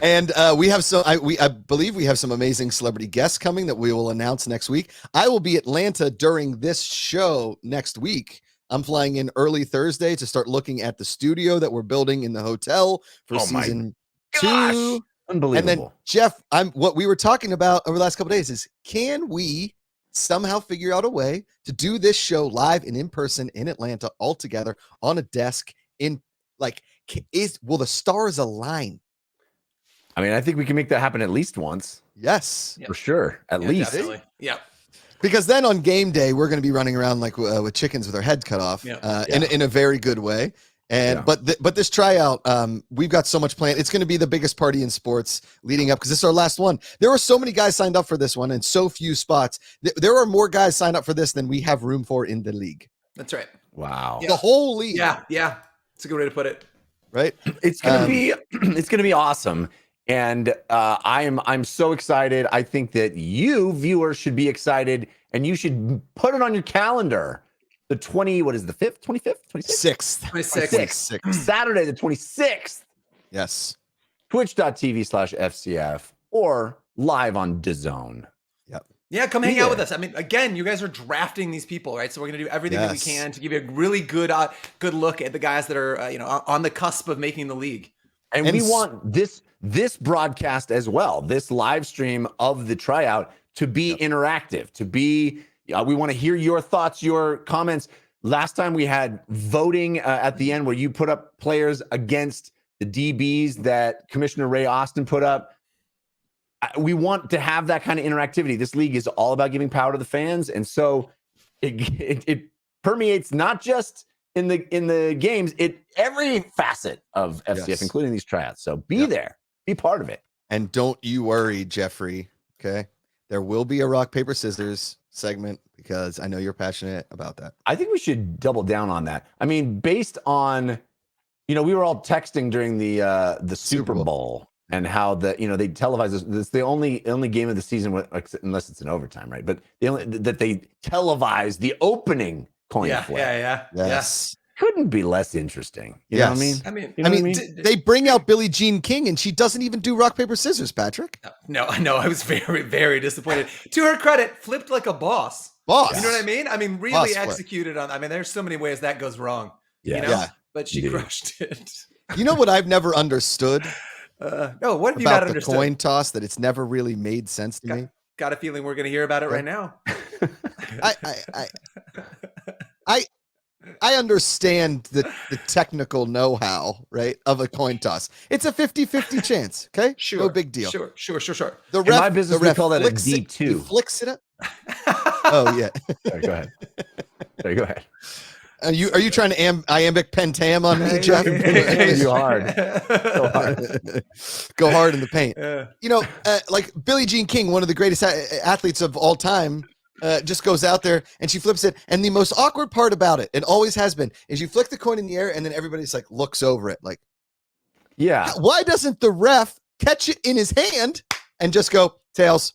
And we have I believe we have some amazing celebrity guests coming that we will announce next week. I will be in Atlanta during this show next week. I'm flying in early Thursday to start looking at the studio that we're building in the hotel for season 2. Unbelievable. And then Jeff, what we were talking about over the last couple of days is, can we somehow figure out a way to do this show live and in person in Atlanta all together on a desk will the stars align? I mean, I think we can make that happen at least once. Yes, for sure. At least. Definitely. Yeah. Because then on game day, we're going to be running around like with chickens with our head cut off in a very good way. And but this tryout, we've got so much planned. It's going to be the biggest party in sports leading up because this is our last one. There were so many guys signed up for this one and so few spots. There are more guys signed up for this than we have room for in the league. That's right. Wow. The whole league. Yeah. It's a good way to put it. Right. It's gonna be awesome. And I'm so excited. I think that you viewers should be excited and you should put it on your calendar. The 5th, 25th, 26th? 26th. Saturday, the 26th. Yes. Twitch.tv/FCF or live on DAZN. Yep. Yeah, come hang out with us. I mean, again, you guys are drafting these people, right? So we're going to do everything that we can to give you a really good look at the guys that are on the cusp of making the league. And we want this broadcast as well, this live stream of the tryout to be interactive, to be we want to hear your thoughts, your comments. Last time we had voting at the end where you put up players against the DBs that Commissioner Ray Austin put up. We want to have that kind of interactivity. This league is all about giving power to the fans. And so it permeates not just in the games, every facet of FCF, including these tryouts. So be there, be part of it. And don't you worry, Jeffrey. Okay. There will be a rock, paper, scissors segment because I know you're passionate about that. I think we should double down on that. I mean, based on, we were all texting during the Super Bowl and how they televise this. It's the only game of the season, unless it's in overtime, right? But that they televise the opening coin flip. Yes. Couldn't be less interesting. You know what I mean? I mean, they bring out Billie Jean King and she doesn't even do rock, paper, scissors, Patrick. No, I was very, very disappointed. To her credit, flipped like a boss. You know what I mean? I mean, really executed on. I mean, there's so many ways that goes wrong. But she crushed it. You know what I've never understood? What have you about not the understood? coin toss that it's never really made sense to me? Got a feeling we're going to hear about it right now. I understand the technical know-how, right, of a coin toss. It's a 50-50 chance, okay? Sure. No big deal. Sure. The In my business, we call that a D2. He flicks it up. Oh, yeah. Sorry, go ahead. Are you trying to iambic pentam on me, Jeff? You hard. So hard. Go hard in the paint. Like Billie Jean King, one of the greatest athletes of all time, just goes out there and she flips it. And the most awkward part about it always has been, is you flick the coin in the air and then everybody's like looks over it. Like, yeah. Why doesn't the ref catch it in his hand and just go tails?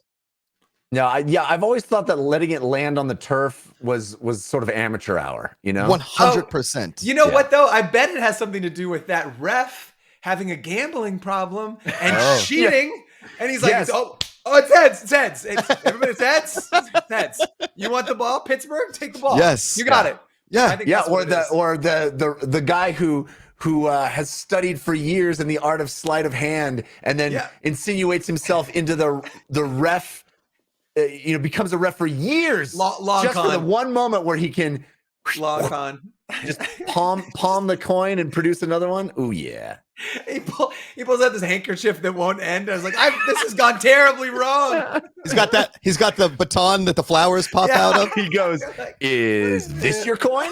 No, I've always thought that letting it land on the turf was sort of amateur hour, 100%. You know what, though? I bet it has something to do with that ref having a gambling problem and cheating. Yeah. And he's like, it's heads. Everybody's heads. You want the ball? Pittsburgh, take the ball. Yes. You got it. Yeah. think Yeah, that's what it is. or the guy who has studied for years in the art of sleight of hand and then insinuates himself into the ref, becomes a ref for years, Long just for the con. one moment where he can Long con. just palm the coin and produce another one. Ooh, yeah. He pulls out this handkerchief that won't end. I was like, this has gone terribly wrong. He's got the baton that the flowers pop out of. He goes, "Is this your coin?"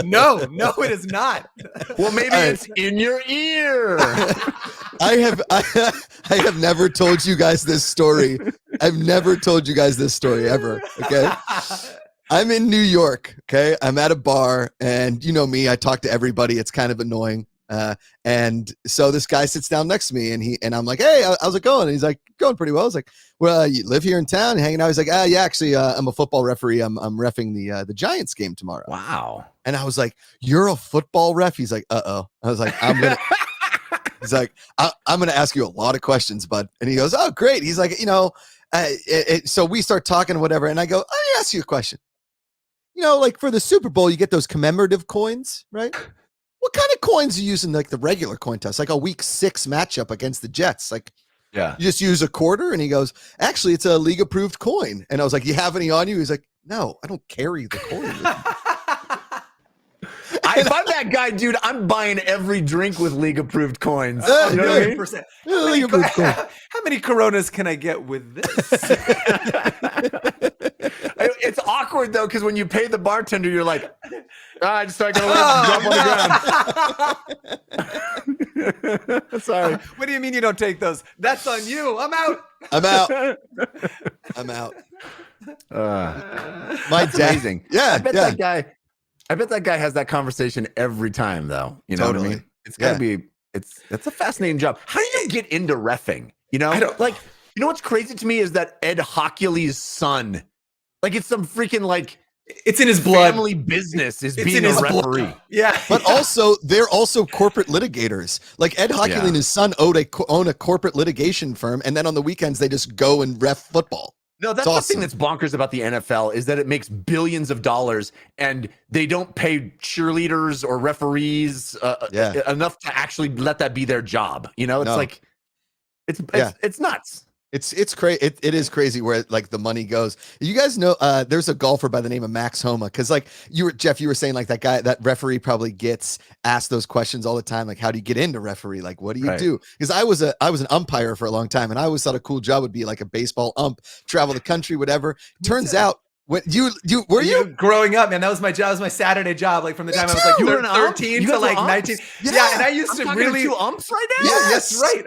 No, it is not. Well, maybe it's in your ear. I have never told you guys this story. I've never told you guys this story ever. Okay. I'm in New York. Okay. I'm at a bar and you know me, I talk to everybody. It's kind of annoying. And so this guy sits down next to me and I'm like, "Hey, how's it going?" And he's like, "Going pretty well." I was like, "Well, you live here in town, hanging out?" He's like, "Yeah, actually, I'm a football referee. I'm reffing the Giants game tomorrow." Wow. And I was like, "You're a football ref?" He's like, "Uh-oh." I was like, he's like, I'm going to ask you a lot of questions, bud. And he goes, "Oh, great." He's like, so we start talking or whatever. And I go, "Let me ask you a question. Like for the Super Bowl, you get those commemorative coins, right? What kind of coins are you using, like the regular coin toss, like a week 6 matchup against the Jets? Like, Yeah. you just use a quarter?" And he goes, "Actually, it's a league approved coin." And I was like, "You have any on you?" He's like, "No, I don't carry the coin with me." If I'm that guy, dude, I'm buying every drink with league approved coins. You know what I mean? 100%. League approved coin. How many Coronas can I get with this? It's awkward though, because when you pay the bartender, you're like, I just started gonna drop on the ground. Sorry. What do you mean you don't take those? That's on you. I'm out. I'm out. My dad. Amazing. Yeah. I bet that guy has that conversation every time, though. You know what I mean? It's gotta be. It's a fascinating job. How do you get into reffing? I don't like. You know what's crazy to me is that Ed Hockley's son, like it's some freaking it's in his blood. Family business is It's being in a his referee. blood. Yeah, But also, they're also corporate litigators. Like Ed Hockley and his son own a corporate litigation firm, and then on the weekends they just go and ref football. No, that's the thing that's bonkers about the NFL is that it makes billions of dollars, and they don't pay cheerleaders or referees enough to actually let that be their job. It's nuts. It's crazy. It is crazy where like the money goes. You guys know, there's a golfer by the name of Max Homa. Because like Jeff, you were saying like that referee probably gets asked those questions all the time. Like, how do you get into referee? Like, what do you do? Because I was an umpire for a long time, and I always thought a cool job would be like a baseball ump, travel the country, whatever. Turns out. When were you growing up, man? That was my job. That was my Saturday job. Like from the time I was like 13 to like 19. Yeah, and I used to really to umps right now. Yeah, that's right.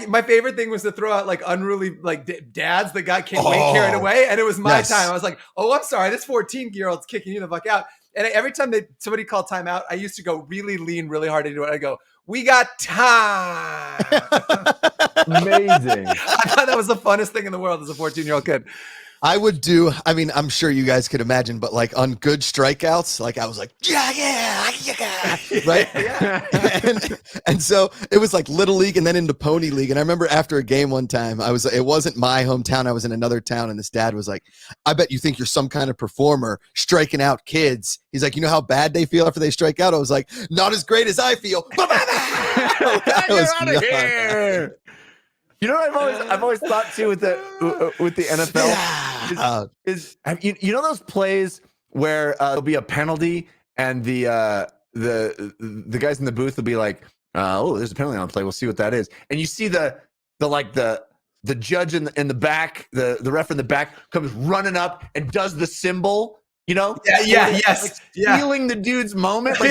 My favorite thing was to throw out like unruly like dads that got way carried away, and it was my time. I was like, "Oh, I'm sorry, this 14-year-old's kicking you the fuck out." And every time somebody called timeout, I used to go really lean, really hard into it. I go, "We got time." Amazing. I thought that was the funnest thing in the world as a 14-year-old kid. I would do, I'm sure you guys could imagine, but like on good strikeouts, like I was like, yeah, right? And so it was like little league and then into pony league. And I remember after a game one time, it wasn't my hometown. I was in another town, and this dad was like, "I bet you think you're some kind of performer striking out kids." He's like, "You know how bad they feel after they strike out?" I was like, "Not as great as I feel." Get out of here. You know what I've always thought too with the NFL is you know those plays where there'll be a penalty and the guys in the booth will be like, "Oh, there's a penalty on the play. We'll see what that is." And you see the judge in the back, the ref in the back comes running up and does the symbol, stealing the dude's moment. Like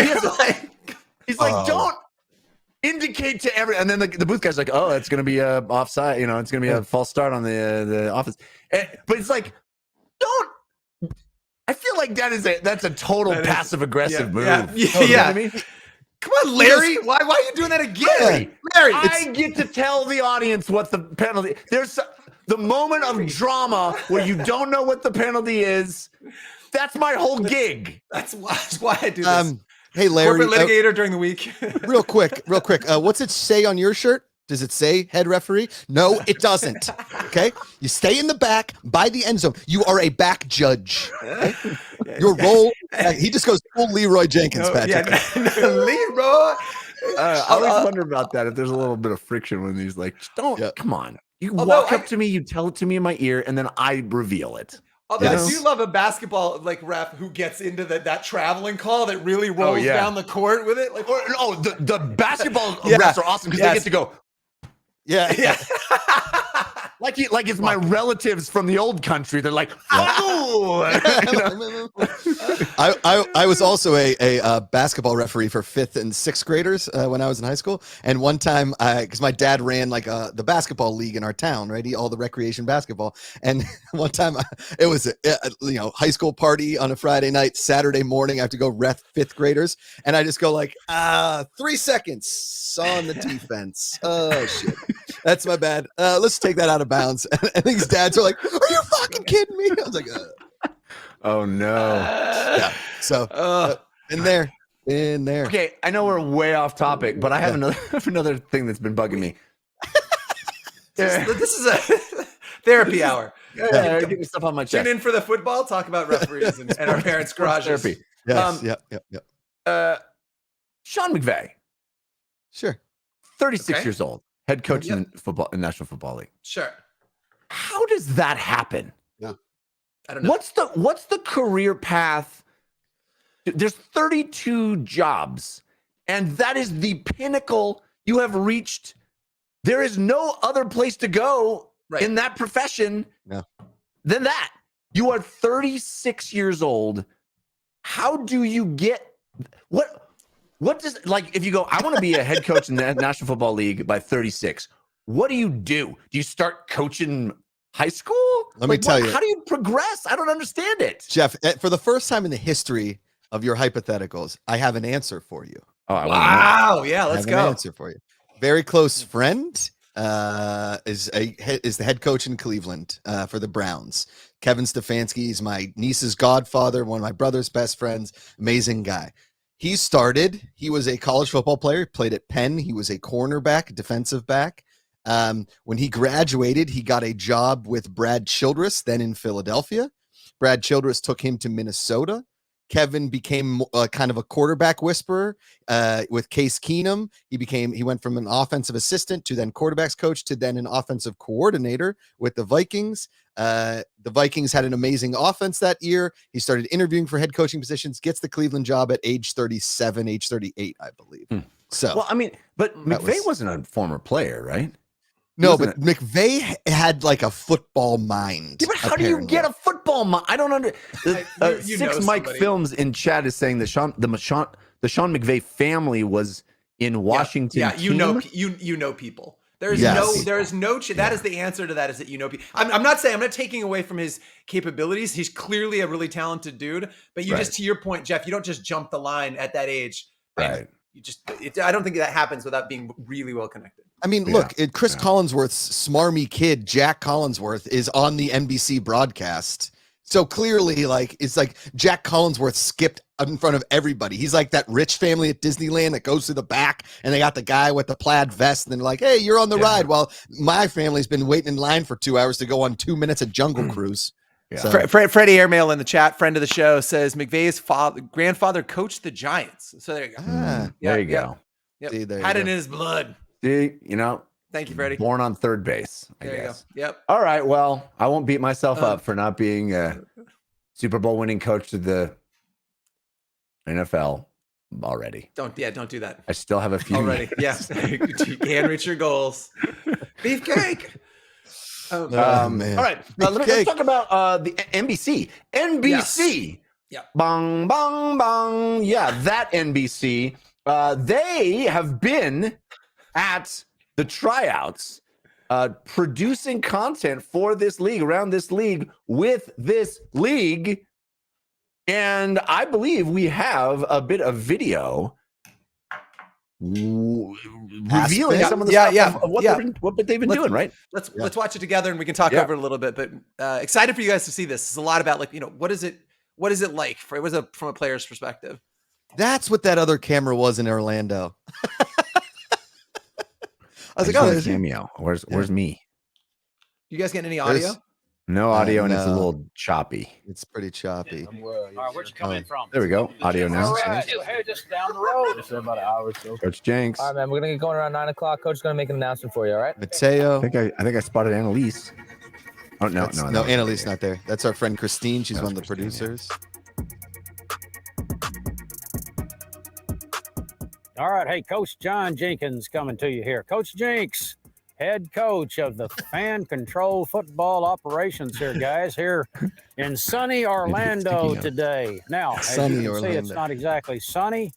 he's like, "Don't indicate to every," and then the booth guy's like, "Oh, it's going to be a offside, it's going to be a false start on the offense." But it's like, don't. I feel like that's a total passive aggressive move. Yeah. You know what I mean? Come on, Larry. Why are you doing that again? Larry, I get to tell the audience what the penalty. There's the moment of drama where you don't know what the penalty is. That's my whole gig. That's why I do this. Hey, Larry. Corporate litigator during the week. real quick. What's it say on your shirt? Does it say head referee? No, it doesn't. Okay. You stay in the back by the end zone. You are a back judge. Okay? Your role, he just goes full Leroy Jenkins, Patrick. Leroy. I always wonder about that. If there's a little bit of friction when he's like, just don't, come on. You walk up to me, you tell it to me in my ear, and then I reveal it. Although I do love a basketball ref who gets into that traveling call that really rolls down the court with it. The basketball refs are awesome because they get to go. Yeah. Like it's my relatives from the old country. They're like, oh. I was also a basketball referee for 5th and 6th graders when I was in high school. And one time, because my dad ran the basketball league in our town, right? All the recreation basketball. And one time, it was a high school party on a Friday night. Saturday morning, I have to go ref 5th graders, and I just go 3 seconds on the defense. Oh shit, that's my bad. Let's take that out of bounds. And these dads are like, "Are you fucking kidding me?" I was like, "Oh no." Yeah. So in there. Okay, I know we're way off topic, but I have another thing that's been bugging me. This is a therapy hour. Getting stuff on my chest. Tune in for the football. Talk about referees and our parents' garages. Therapy. Yes. Sean McVay. Sure. 36 years old. Head coach in National Football League. Sure. How does that happen? Yeah. I don't know. What's the career path? There's 32 jobs, and that is the pinnacle you have reached. There is no other place to go in that profession than that. You are 36 years old. How do you get what does, if you go, I want to be a head coach in the National Football League by 36, what do? Do you start coaching high school? Let me tell you. How do you progress? I don't understand it. Jeff, for the first time in the history of your hypotheticals, I have an answer for you. Oh, wow. Yeah, let's go. An answer for you. Very close friend is the head coach in Cleveland for the Browns. Kevin Stefanski is my niece's godfather, one of my brother's best friends. Amazing guy. He was a college football player, played at Penn. He was a cornerback, defensive back. When he graduated, he got a job with Brad Childress, then in Philadelphia. Brad Childress took him to Minnesota. Kevin became kind of a quarterback whisperer with Case Keenum. He went from an offensive assistant to then quarterbacks coach to then an offensive coordinator with the Vikings. The Vikings had an amazing offense that year. He started interviewing for head coaching positions, gets the Cleveland job at age 38, I believe. So, well, I mean, but McVay wasn't a former player, right? No, but McVay had a football mind. Yeah, but how do you get a football mind? I don't understand. Six Mike Films in chat is saying the Sean McVay family was in Washington. Yeah, you know people. There is that is the answer to that, is that you know people. I'm not taking away from his capabilities. He's clearly a really talented dude, but you just, to your point, Jeff, you don't just jump the line at that age. Right. I don't think that happens without being really well connected. I mean, look, Chris Collinsworth's smarmy kid, Jack Collinsworth, is on the NBC broadcast. So clearly, it's like Jack Collinsworth skipped in front of everybody. He's like that rich family at Disneyland that goes to the back, and they got the guy with the plaid vest, and they're like, "Hey, you're on the ride." While my family's been waiting in line for 2 hours to go on 2 minutes of Jungle Cruise. Yeah. So. Freddie Airmail in the chat, friend of the show, says McVay's grandfather coached the Giants. So there you go. There you go. Yep. See, there Had you it go. in his blood. See, Thank you, Freddie. Born on third base. I There guess. you go. Yep. All right. Well, I won't beat myself up for not being a Super Bowl winning coach of the NFL already. Don't do that. I still have a few already. years. You can reach your goals. Beefcake. Man. All right. Let's talk about the NBC. NBC. Yeah. Bang, bang, bang. Yeah, that NBC. They have been at the tryouts producing content for this league, around this league, with this league. And I believe we have a bit of video revealing some of the stuff of what they've been doing, right? Let's watch it together and we can talk over it a little bit. But excited for you guys to see this. It's a lot about what is it like from a player's perspective? That's what that other camera was in Orlando. I was like, there's cameo. Where's me? You guys getting any audio? No audio, and it's a no. little choppy. It's pretty choppy. All right, where'd you come in from? There we go. Audio now. All right, hey, just down the road. It's about an hour or so. Coach Jenks. All right, man. We're gonna get going around 9 o'clock. Coach is gonna make an announcement for you. All right. Mateo. I think I spotted Annalise. Oh no, No, Annalise not there. That's our friend Christine. She's one of the producers. All right, hey, Coach John Jenkins coming to you here. Coach Jenks, head coach of the fan control football operations here, guys, here in sunny Orlando today. Now, as Sunny you can see, it's Orlando. not exactly sunny.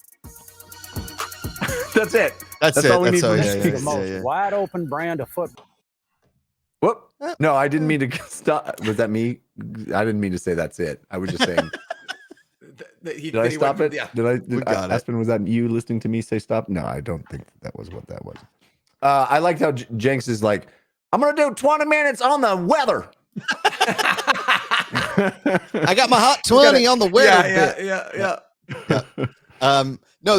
That's it. That's That's it. all we That's need all. to This Yeah, is yeah, the most yeah. wide open brand of football. Whoop. No, I didn't mean to stop. Was that me? I didn't mean to say that's it. I was just saying. Did I stop it? Yeah. Did got it. Aspen, was that you listening to me say stop? No, I don't think that was what that was. I liked how Jenks is like, I'm going to do 20 minutes on the weather. I got my hot 20 on the weather. Yeah. No,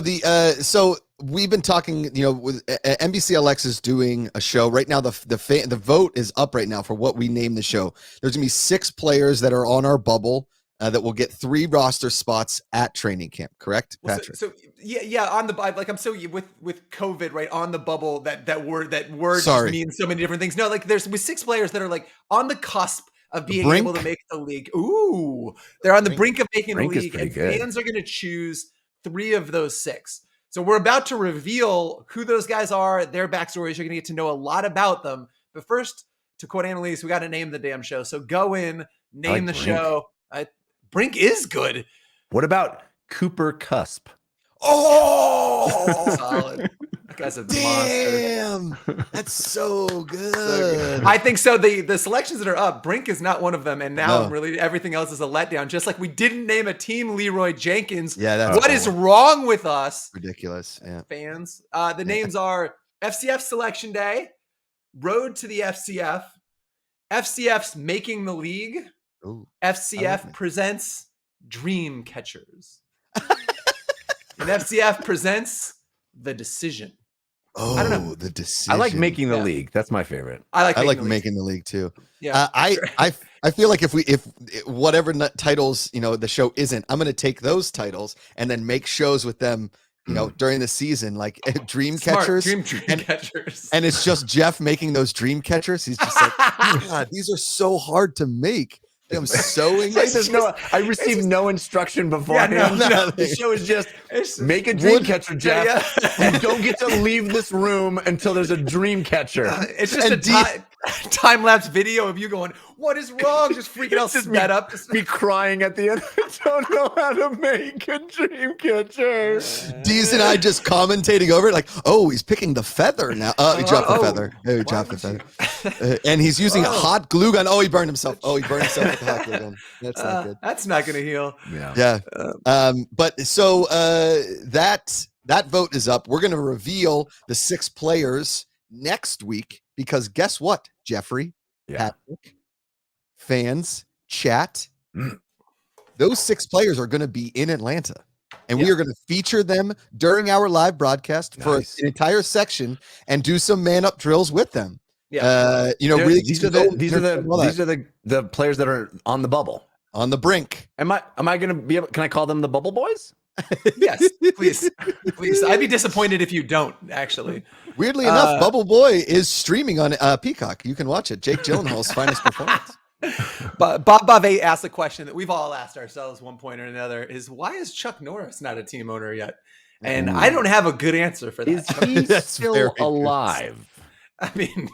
so we've been talking, with NBCLX is doing a show right now. The vote is up right now for what we name the show. There's gonna be 6 players that are on our bubble that will get 3 roster spots at training camp. Correct, Well, Patrick? so yeah, on the like I'm so with COVID right on the bubble that word Sorry. just means so many different things. No, like there's with 6 players that are like on the cusp of being brink? able to make the league. Ooh, they're on the brink of making Brink the is league, pretty and good. fans are going to choose 3 of those 6. So we're about to reveal who those guys are, their backstories. You're going to get to know a lot about them. But first, to quote Annalise, we got to name the damn show. So go in, name the Brink. show. Brink is good. What about Cooper Cusp? Oh, Solid. That guy's a monster. damn! That's so good. I think so. The selections that are up, Brink is not one of them, and now No. really everything else is a letdown. Just like we didn't name a team Leroy Jenkins. Yeah, that's What is wrong with us, ridiculous. Yeah. fans? The names are FCF Selection Day, Road to the FCF, FCF's Making the League, Ooh, I like FCF it. presents Dream Catchers, and FCF presents The Decision. Oh, don't know. the decision. I like making the Yeah. league. That's my favorite. I like I like the league. making the league too. Yeah, I feel like if whatever titles the show isn't, I'm gonna take those titles and then make shows with them. During the season, like Dream Smart. Catchers, Dream and- Catchers. and it's just Jeff making those Dream Catchers. He's just like, God, these are so hard to make. I'm sewing. Like, I received no instruction beforehand. no. The show is just It's make a dream Wood- catcher, Jeff. Yeah. You don't get to leave this room until there's a dream catcher. It's just And a time lapse video of you going, "What is wrong?" Just freaking out, Just sped up. Just, Me crying at the end. I don't know how to make a dream catcher. Dees and I just commentating over it, like, oh, he's picking the feather now. Oh, he dropped the Oh. feather. Oh, he Why dropped the would feather. And he's using a hot glue gun. Oh, he burned himself. Oh, he burned himself with the hot glue gun. That's not good. that's not going to heal. Yeah. Yeah. But so that vote is up. We're going to reveal the 6 players next week because guess what, Jeffrey, Yeah. Patrick, fans, chat, those 6 players are going to be in Atlanta. And we are going to feature them during our live broadcast for Nice. an entire section and do some man up drills with them. Yeah. Really These are the players that are on the bubble. on the brink. Am I gonna be able? Can I call them the Bubble Boys? Yes, please. I'd be disappointed if you don't. Actually, Weirdly enough, Bubble Boy is streaming on Peacock. You can watch it. Jake Gyllenhaal's finest performance. but Bob Bave asked a question that we've all asked ourselves one point or another: is why is Chuck Norris not a team owner yet? And I don't have a good answer for that. Is he That's still very good. alive? I mean,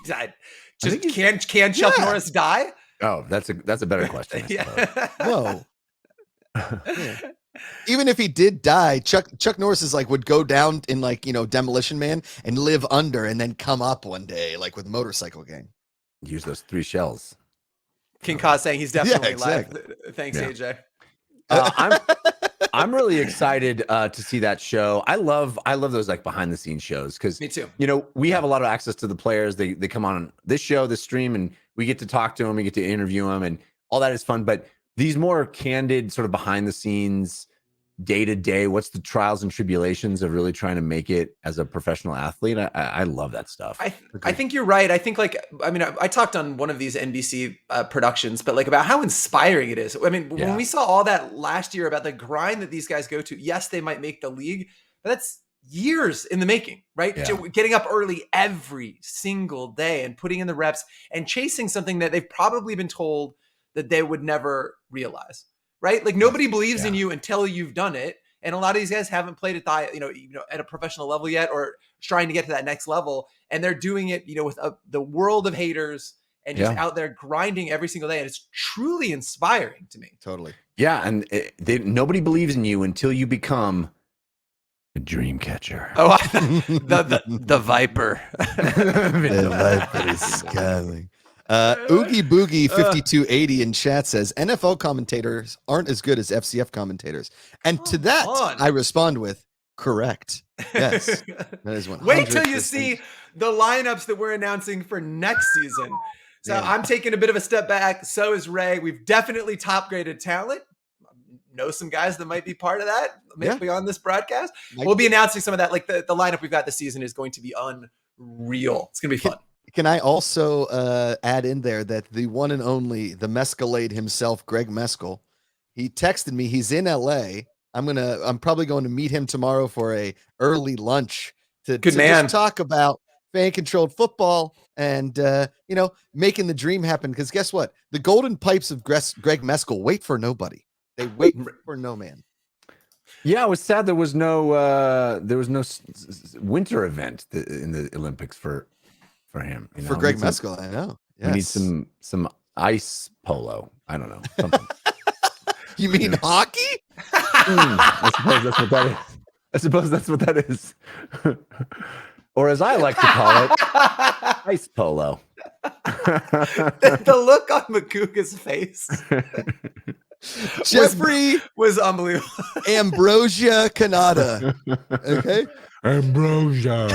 think he's- can Chuck Yeah. Norris die? Oh, that's a better question. I suppose. Yeah. No. Yeah. Even if he did die, Chuck Norris is like would go down in Demolition Man and live under and then come up one day like with Motorcycle Gang. Use those 3 shells. King Kaz saying he's definitely exactly. live. Thanks, Yeah. AJ. I'm really excited to see that show. I love those like behind the scenes shows because Me too. we have a lot of access to the players. They come on this show, this stream, and we get to talk to them. We get to interview them, and all that is fun. But these more candid, sort of behind the scenes, day to day? What's the trials and tribulations of really trying to make it as a professional athlete? I love that stuff. I think you're right. I think I talked on one of these NBC productions, but like about how inspiring it is. I mean, when we saw all that last year about the grind that these guys go to, yes, they might make the league, but that's years in the making, right? Yeah. Getting up early every single day and putting in the reps and chasing something that they've probably been told that they would never realize, right? Like nobody believes in you until you've done it. And a lot of these guys haven't played at the, at a professional level yet, or trying to get to that next level. And they're doing it, with the world of haters and just out there grinding every single day. And it's truly inspiring to me. Totally. Yeah. And nobody believes in you until you become a dream catcher. Oh, the Viper. The Viper is scaling. Oogie Boogie 5280 in chat says NFL commentators aren't as good as FCF commentators. And to that, I respond with correct. Yes. That is 100%. Wait till you see the lineups that we're announcing for next season. So I'm taking a bit of a step back. So is Ray. We've definitely top graded talent. Know some guys that might be part of that, maybe on this broadcast. We'll be announcing some of that. Like the lineup we've got this season is going to be unreal. It's going to be fun. Can I also add in there that the one and only, the Mescalade himself, Greg Mescal, he texted me. He's in LA. I'm probably going to meet him tomorrow for a early lunch to just talk about fan-controlled football and making the dream happen. Because guess what? The golden pipes of Greg Mescal wait for nobody. They wait for no man. Yeah, it was sad there was no winter event in the Olympics for him. For Greg Mescal, I know. Yes. We need some ice polo. I don't know. Something. You mean hockey? I suppose that's what that is. Or as I like to call it, ice polo. The look on Macuga's face. Jeffrey was unbelievable. Ambrosia Cannata. Okay. Ambrosia.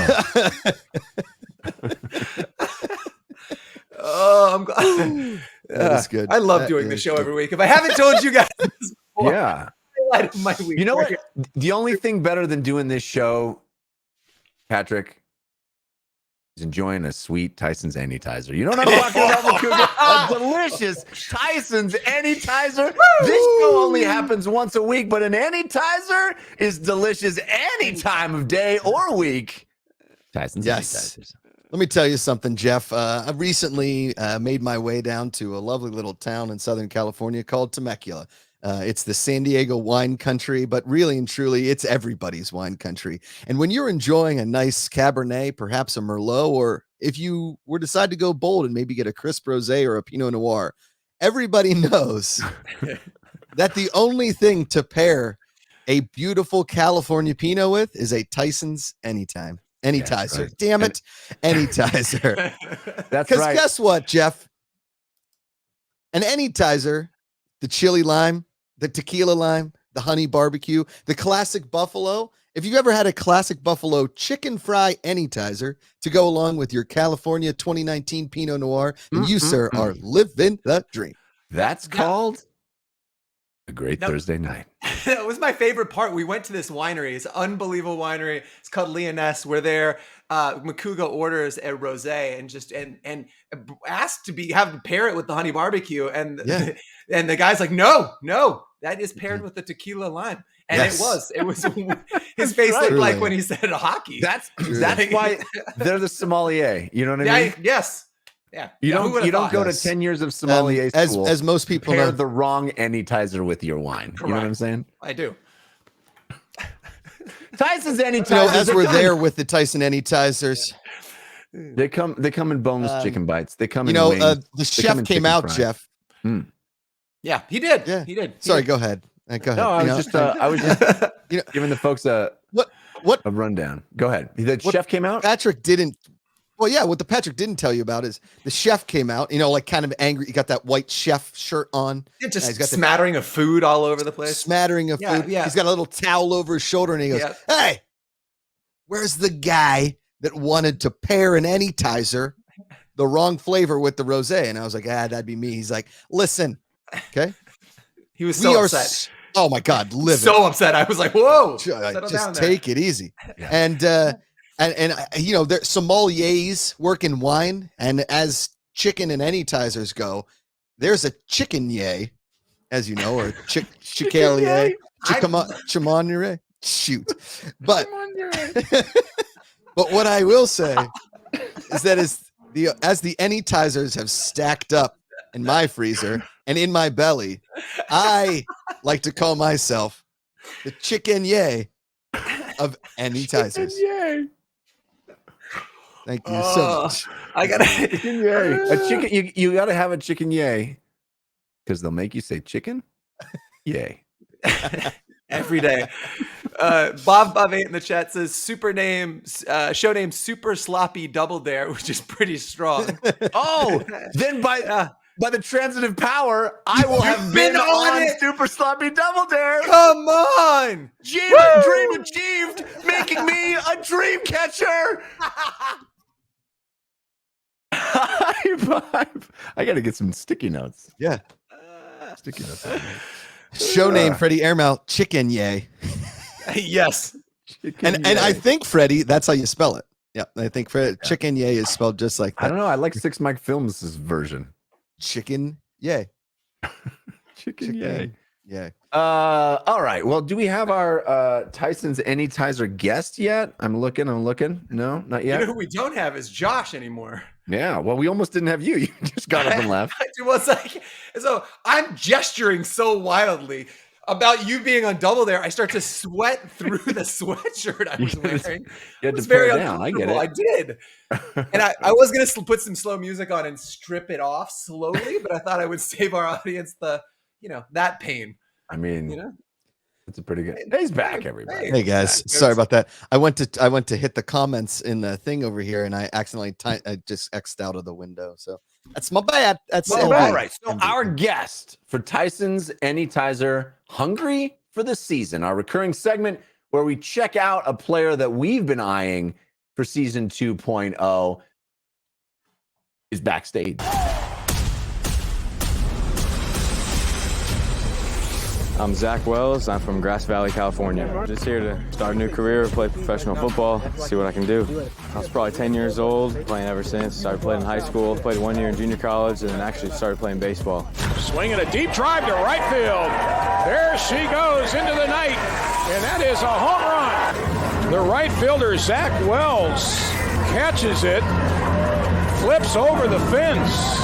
Oh, I'm glad. That is good. I love doing the show every week. If I haven't told you guys this before, highlight of my week. You know what? The only thing better than doing this show, Patrick, is enjoying a sweet Tyson's Anytizer. You know what I'm talking about, Macuga? A delicious Tyson's Anytizer. This show only happens once a week, but an Anytizer is delicious any time of day or week. Tyson's Anytizers. Let me tell you something, Jeff. I recently made my way down to a lovely little town in Southern California called Temecula. It's the San Diego wine country, but really and truly, it's everybody's wine country. And when you're enjoying a nice Cabernet, perhaps a Merlot, or if you were to decide to go bold and maybe get a crisp rosé or a Pinot Noir, everybody knows that the only thing to pair a beautiful California Pinot with is a Tyson's Anytizer. Right. Damn it. Anytizer. That's because right. Guess what, Jeff? An Anytizer, the chili lime, the tequila lime, the honey barbecue, the classic buffalo. If you've ever had a classic buffalo chicken fry Anytizer to go along with your California 2019 Pinot Noir, then you, sir, are living the dream. That's called a great Thursday night. That was my favorite part. We went to this winery. It's an unbelievable winery. It's called Leoness. We're there. Macuga orders a rosé and asked to pair it with the honey barbecue. And the guy's like, no, that is paired with the tequila lime. And it was his face looked like when he said hockey. That's why they're the sommelier. You know what I mean? Yes. Yeah. You don't go to 10 years of sommelier school as most people pair know the wrong Anytizer with your wine. Correct. You know what I'm saying? I do. Tyson's Anytizer. As we're there with the Tyson Anytizers, they come in boneless chicken bites. They come in wings. The chef came out, fries. Jeff. Yeah, he did. Yeah. He did. Sorry, go ahead. Go ahead. No, I was just giving the folks a rundown. Go ahead. The chef came out? Patrick didn't. Well, yeah, what the Patrick didn't tell you about is the chef came out, like kind of angry. He got that white chef shirt on. Yeah, just he's got smattering of food all over the place. Smattering of food. Yeah. He's got a little towel over his shoulder and he goes, hey, where's the guy that wanted to pair an Anytizer, the wrong flavor with the rosé? And I was like, that'd be me. He's like, listen, okay. He was so upset. Oh my God, live So upset. I was like, whoa, it. settle Just down there. take it easy. Yeah. And there's sommeliers work in wine, and as chicken and anytizers go, there's a chicken yay, as you know, or chicalier, chickamoniere. Shoot, but but what I will say is that as the anytizers have stacked up in my freezer and in my belly, I like to call myself the chicken yay of anytizers. Yay. Thank you so much. I gotta Chicken yay. A chicken, you gotta have a chicken yay. Because they'll make you say chicken. Yay. every day. Bob 8 in the chat says show name Super Sloppy Double Dare, which is pretty strong. Oh, then by the transitive power, I will have been on Super Sloppy Double Dare. Come on, Dream achieved, making me a dream catcher. High five. I gotta get some sticky notes. Yeah. Sticky notes. Show name Freddie Airmouth, chicken yay. Yes. And I think Freddie, that's how you spell it. Yeah, I think chicken yay is spelled just like that. I don't know. I like Six Mike Films' version. Chicken yay. Chicken yay. Yay. All right. Well, do we have our Tyson's Anytizer guest yet? I'm looking. No, not yet. You know who we don't have is Josh anymore. Yeah. Well, we almost didn't have you. You just got up and left. It was like, so I'm gesturing so wildly about you being on Double Dare. I start to sweat through the sweatshirt I was wearing. You It had was to pare very it down. I uncomfortable. get it. I did. And I was going to put some slow music on and strip it off slowly, but I thought I would save our audience that pain. I mean, it's a pretty good. He's back, everybody. Hey guys, sorry about that. I went to hit the comments in the thing over here, and I accidentally I just X'd out of the window. So that's my bad. That's Well, MB. all right. So our guest for Tyson's Anytizer, Hungry for the Season, our recurring segment where we check out a player that we've been eyeing for season 2.0, is backstage. I'm Zach Wells. I'm from Grass Valley, California. Just here to start a new career, play professional football, see what I can do. I was probably 10 years old, playing ever since. Started playing in high school, played 1 year in junior college, and then actually started playing baseball. Swinging a deep drive to right field. There she goes into the night, and that is a home run. The right fielder, Zach Wells, catches it, flips over the fence.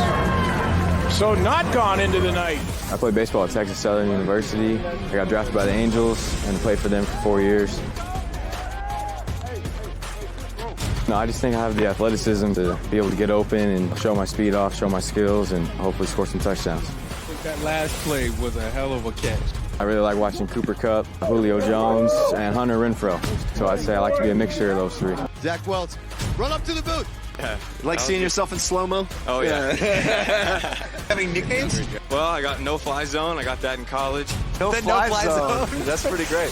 So not gone into the night. I played baseball at Texas Southern University. I got drafted by the Angels and played for them for 4 years. No, I just think I have the athleticism to be able to get open and show my speed off, show my skills, and hopefully score some touchdowns. I think that last play was a hell of a catch. I really like watching Cooper Kupp, Julio Jones, and Hunter Renfrow. So I'd say I like to be a mixture of those three. Zach Wells, run up to the booth. Like seeing yourself in slow-mo? Oh, yeah. Having nicknames? Well, I got No Fly Zone. I got that in college. No fly zone. That's pretty great.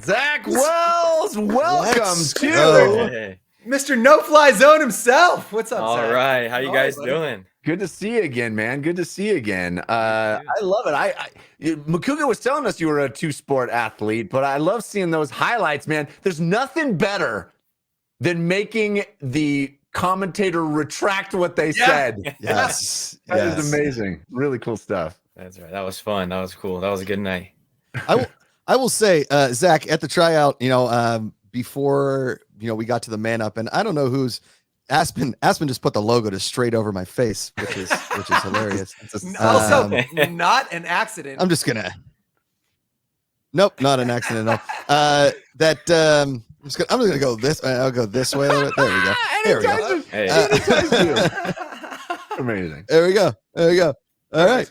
Zach Wells, welcome Let's to go. Hey. Mr. No Fly Zone himself. What's up, All Zach? right. How you guys buddy. doing? Good to see you again, man. Good to see you again. I love it. Macuga was telling us you were a two-sport athlete, but I love seeing those highlights, man. There's nothing better than making the commentator retract what they said. Yes. That is amazing. Really cool stuff. That's right. That was fun. That was cool. That was a good night. I will say, Zach, at the tryout, before we got to the man up, and I don't know who's Aspen just put the logo just straight over my face, which is hilarious. Also, not an accident. I'm just gonna. Nope, not an accident at all. I'm just gonna go this. I'll go this way a little bit. There we go. There we go. Hey. Amazing. There we go. There we go. All right.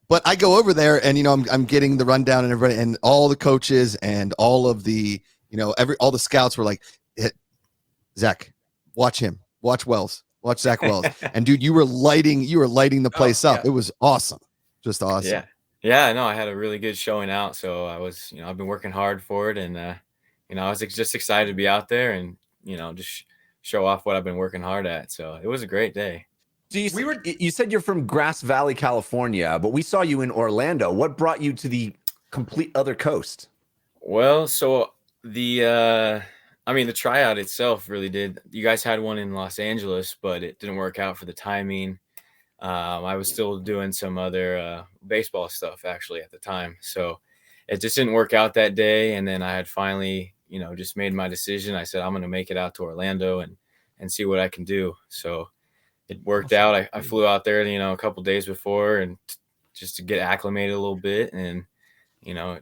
But I go over there and I'm getting the rundown and everybody and all the coaches and all of the all the scouts were like, hey, Zach, watch him, watch Wells, watch Zach Wells, and dude, you were lighting the place up. Yeah. It was awesome, just awesome. Yeah. No, I had a really good showing out, so I was, I've been working hard for it, and I was just excited to be out there and just show off what I've been working hard at. So it was a great day. So you said you're from Grass Valley, California, but we saw you in Orlando. What brought you to the complete other coast? Well, so the tryout itself really did. You guys had one in Los Angeles, but it didn't work out for the timing. I was still doing some other baseball stuff actually at the time. So it just didn't work out that day. And then I had finally, just made my decision. I said, I'm going to make it out to Orlando and see what I can do. So it worked out. I flew out there, a couple days before and just to get acclimated a little bit and,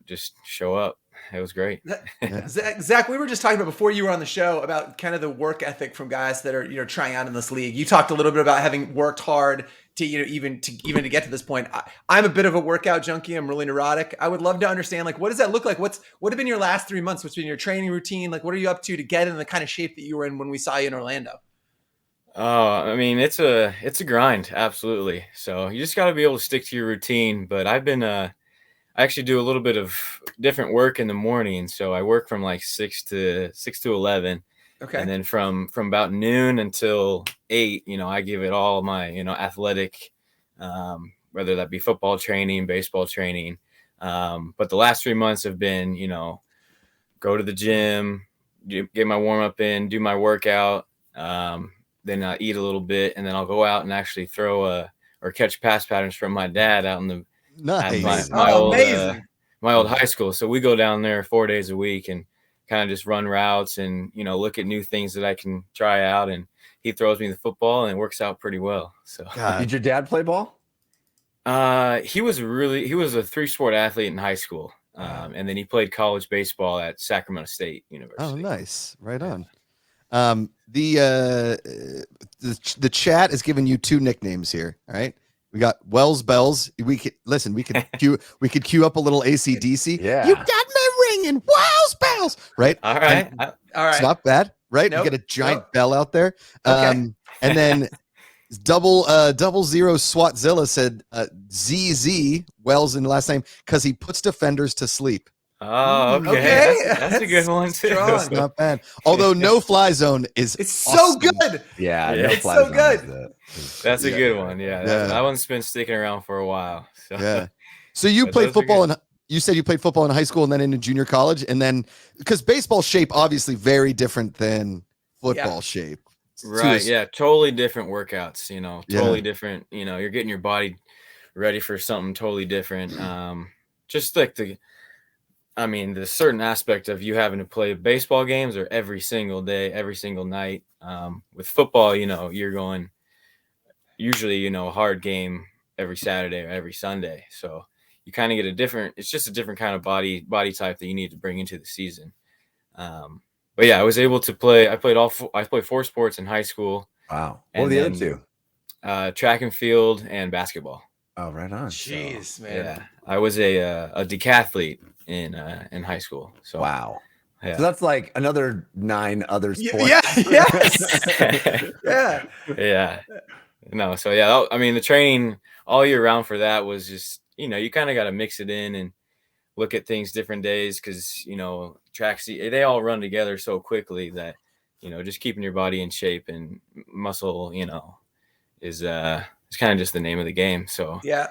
just show up. It was great. Zach, we were just talking about before you were on the show about kind of the work ethic from guys that are, trying out in this league. You talked a little bit about having worked hard to, even to get to this point. I'm a bit of a workout junkie. I'm really neurotic. I would love to understand, like, what does that look like? What have been your last 3 months? What's been your training routine? Like, what are you up to get in the kind of shape that you were in when we saw you in Orlando? Oh, it's a grind. Absolutely. So you just got to be able to stick to your routine. But I've been, I actually do a little bit of different work in the morning. So I work from like 6 to 11. Okay. And then from about noon until 8, I give it all my, athletic, whether that be football training, baseball training. But the last 3 months have been, go to the gym, get my warm up in, do my workout, then I eat a little bit, and then I'll go out and actually throw or catch pass patterns from my dad out in the Nice. my old amazing. My old high school. So we go down there 4 days a week and kind of just run routes and look at new things that I can try out. And he throws me the football and it works out pretty well. So Did your dad play ball? he was a 3-sport athlete in high school. And then he played college baseball at Sacramento State University. Oh, nice. Right on. The chat is giving you 2 nicknames here. All right. We got Wells Bells. We could queue up a little AC/DC. Yeah. You got me ringing, Wells Bells. Right. All right. All right. It's not bad, right? Nope. You get a giant bell out there. Okay. And then double zero Swatzilla said ZZ Wells in the last name because he puts defenders to sleep. Oh, okay. Okay. That's a good one too. Strong. It's not bad. Although no fly zone is It's awesome. so good. Yeah, Yeah. no It's fly so zone good. That's a good one. Yeah. Yeah. That one's been sticking around for a while. So. Yeah. So you But played those are football good. and you said you played football in high school and then into junior college, and then because baseball shape obviously very different than football shape. Right. Yeah. Totally different workouts, totally Yeah. different. You're getting your body ready for something totally different. Just like the certain aspect of you having to play baseball games or every single day, every single night. With football, you're going usually, a hard game every Saturday or every Sunday. So you kind of get it's just a different kind of body type that you need to bring into the season. But yeah, I was able to play. I played 4 sports in high school. Wow. What were the other 2? Track and field and basketball. Oh, right on. Jeez, man. Yeah, I was a decathlete in high school. So Wow. Yeah. So that's like another 9 other sports. Yeah. Yes. Yeah. Yeah. No. So yeah, the training all year round for that was just you kind of got to mix it in and look at things different days because tracks they all run together so quickly that just keeping your body in shape and muscle is kind of just the name of the game. So Yeah.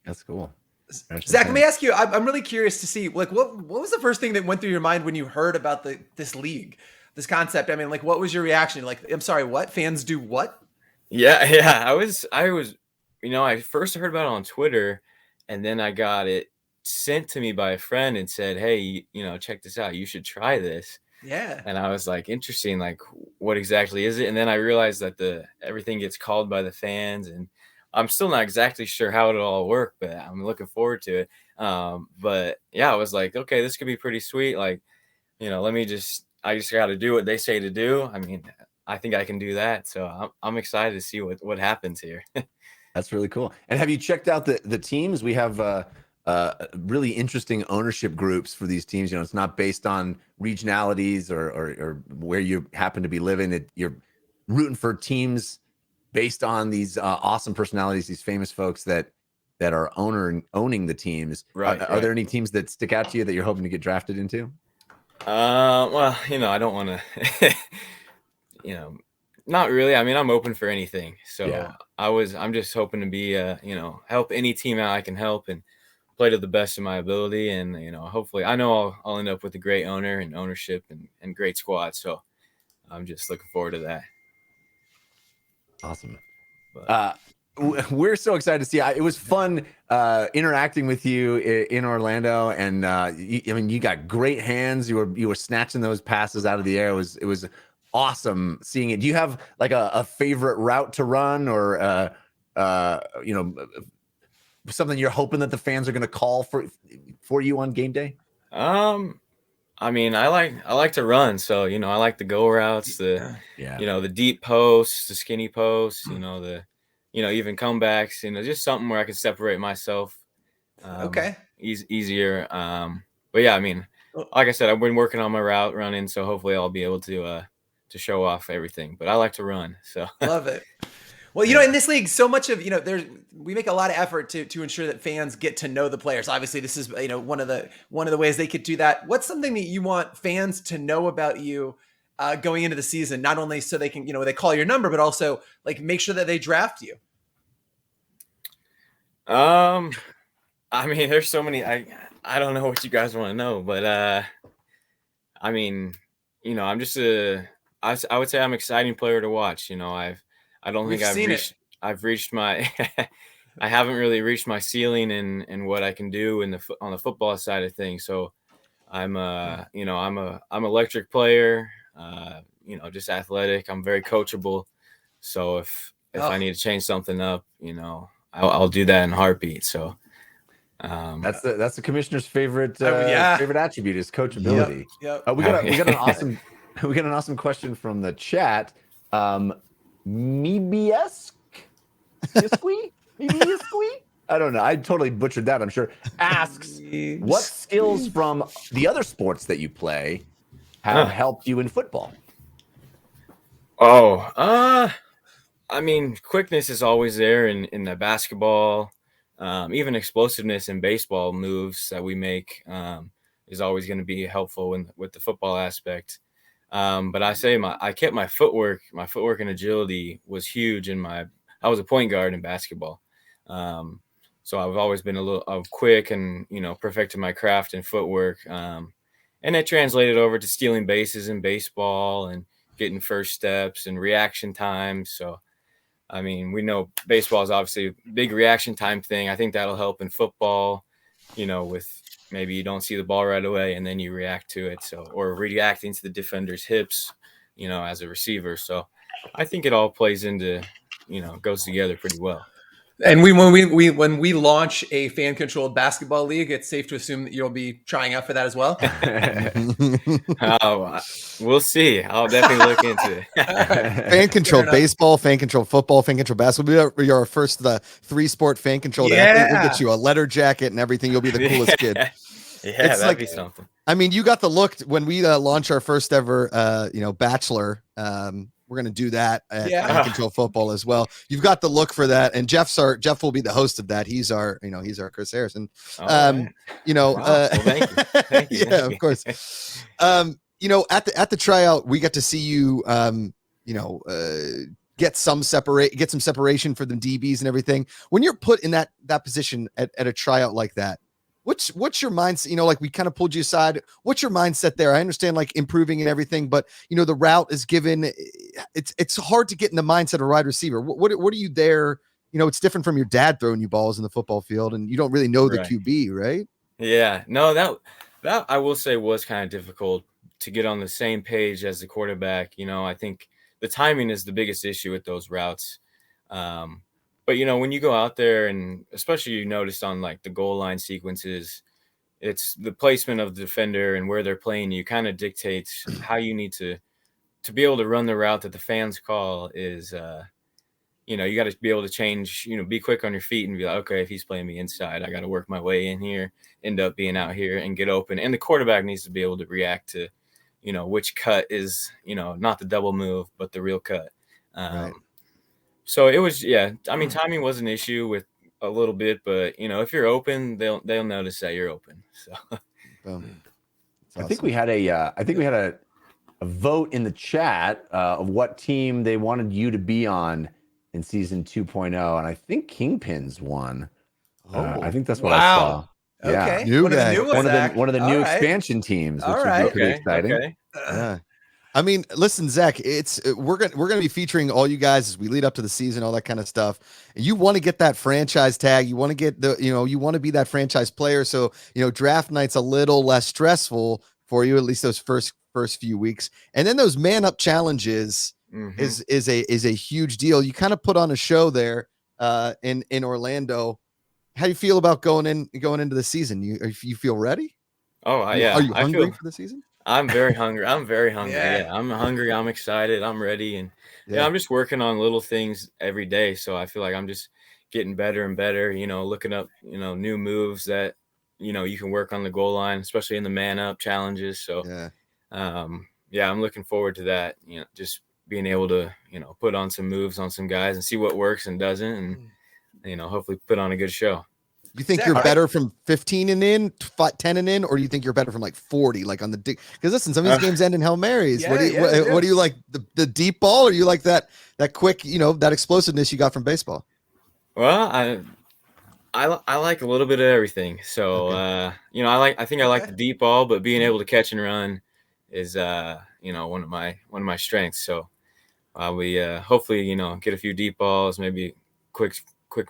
That's cool. Zach, let me ask you. I'm really curious to see, like, what was the first thing that went through your mind when you heard about this league, this concept? What was your reaction? Like, I'm sorry, what? Fans do what? Yeah. I was. I first heard about it on Twitter, and then I got it sent to me by a friend and said, "Hey, check this out. You should try this." Yeah. And I was like, interesting. Like, what exactly is it? And then I realized that everything gets called by the fans, and I'm still not exactly sure how it'll all work, but I'm looking forward to it. But yeah, I was like, okay, this could be pretty sweet. Like, I just got to do what they say to do. I think I can do that. So I'm excited to see what happens here. That's really cool. And have you checked out the teams? We have really interesting ownership groups for these teams. It's not based on regionalities or where you happen to be living. You're rooting for teams based on these awesome personalities, these famous folks that are owning the teams. Right. Are there any teams that stick out to you that you're hoping to get drafted into? Well, I don't want to. not really. I mean, I'm open for anything. So Yeah. I'm just hoping to be, help any team out I can help and play to the best of my ability. And, hopefully I know I'll end up with a great owner and ownership and great squad. So I'm just looking forward to that. Awesome. But, We're so excited to see. It was fun interacting with you in Orlando, and you got great hands. You were snatching those passes out of the air. It was awesome seeing it. Do you have like a favorite route to run, or something you're hoping that the fans are going to call for you on game day? I mean, I like to run, so I like the go routes, the deep posts, the skinny posts, even comebacks, just something where I can separate myself. Okay. Easier. But yeah, I mean, like I said, I've been working on my route running, so hopefully I'll be able to show off everything. But I like to run, so Love it. Well, in this league, so much of we make a lot of effort to ensure that fans get to know the players. Obviously, this is one of the ways they could do that. What's something that you want fans to know about you going into the season? Not only so they can they call your number, but also like make sure that they draft you. I mean, there's so many. I don't know what you guys want to know, but I mean, I'm just I would say I'm an exciting player to watch. I don't think I've reached my I haven't really reached my ceiling in what I can do on the football side of things. So I'm I'm electric player, just athletic. I'm very coachable. So if I need to change something up, I'll do that in a heartbeat. So that's the commissioner's favorite favorite attribute is coachability. Yep. We got an awesome question from the chat. Mebiesque? I don't know. I totally butchered that, I'm sure. Asks, what skills from the other sports that you play have helped you in football? I mean, quickness is always there in the basketball. Even explosiveness in baseball moves that we make is always going to be helpful with the football aspect. But I kept my footwork and agility was huge I was a point guard in basketball. So I've always been a little quick and, perfected my craft and footwork. And it translated over to stealing bases in baseball and getting first steps and reaction times. So, I mean, we know baseball is obviously a big reaction time thing. I think that'll help in football, with maybe you don't see the ball right away and then you react to it. So, or reacting to the defender's hips, as a receiver. So I think it all plays into, goes together pretty well. And when we launch a fan controlled basketball league, it's safe to assume that you'll be trying out for that as well. We'll see. I'll definitely look into it. Fan controlled baseball, fan controlled football, fan controlled basketball. We are our first 3-sport fan controlled athlete. We'll get you a letter jacket and everything. You'll be the coolest kid. Yeah, that'd be something. I mean, you got the look when we launch our first ever bachelor. We're going to do that at Fan Control Football as well. You've got the look for that. And Jeff will be the host of that. He's our Chris Harrison. Right. Well, thank you. Thank you. Yeah, of course. At the tryout, we get to see you, get some separation for the DBs and everything. When you're put in that position at a tryout like that, what's your mindset? Like we kind of pulled you aside. What's your mindset there? I understand like improving and everything, but the route is given. It's hard to get in the mindset of a wide receiver. What are you there? It's different from your dad throwing you balls in the football field, and you don't really know the QB, right? Yeah, no, that I will say was kind of difficult to get on the same page as the quarterback. I think the timing is the biggest issue with those routes. But, when you go out there and especially you noticed on like the goal line sequences, it's the placement of the defender and where they're playing you kind of dictates how you need to be able to run the route that the fans call is, you got to be able to change, be quick on your feet and be like, okay, if he's playing me inside, I got to work my way in here, end up being out here and get open. And the quarterback needs to be able to react to, which cut is, not the double move, but the real cut. Right. So it was, I mean, timing was an issue with a little bit, but if you're open, they'll notice that you're open. So Awesome. I think we had a a vote in the chat of what team they wanted you to be on in season 2.0, and I think Kingpins won. I think that's what I saw. Yeah. Okay. New one of the guy. new ones, Zach. One of the All new right. expansion teams, which All would be right. pretty exciting. Okay. Yeah. I mean, listen, Zach, we're gonna be featuring all you guys as we lead up to the season, all that kind of stuff. And you want to get that franchise tag, you want to get you want to be that franchise player. So draft night's a little less stressful for you, at least those first few weeks. And then those man up challenges is a huge deal. You kind of put on a show there in Orlando. How do you feel about going into the season? You feel ready? Oh yeah. Are you hungry for the season? I'm very hungry. I'm very hungry. Yeah. I'm hungry. I'm excited. I'm ready. And I'm just working on little things every day. So I feel like I'm just getting better and better, looking up, new moves that, you can work on the goal line, especially in the man up challenges. So, I'm looking forward to that, just being able to, put on some moves on some guys and see what works and doesn't. And, hopefully put on a good show. You think you're better from 15 and in, 10 and in, or do you think you're better from like 40, like on the dick? Because listen, some of these games end in Hail Marys. What do you like? The deep ball, or you like that quick, that explosiveness you got from baseball? Well, I like a little bit of everything. So I think I like the deep ball, but being able to catch and run is one of my strengths. So we hopefully get a few deep balls, maybe quick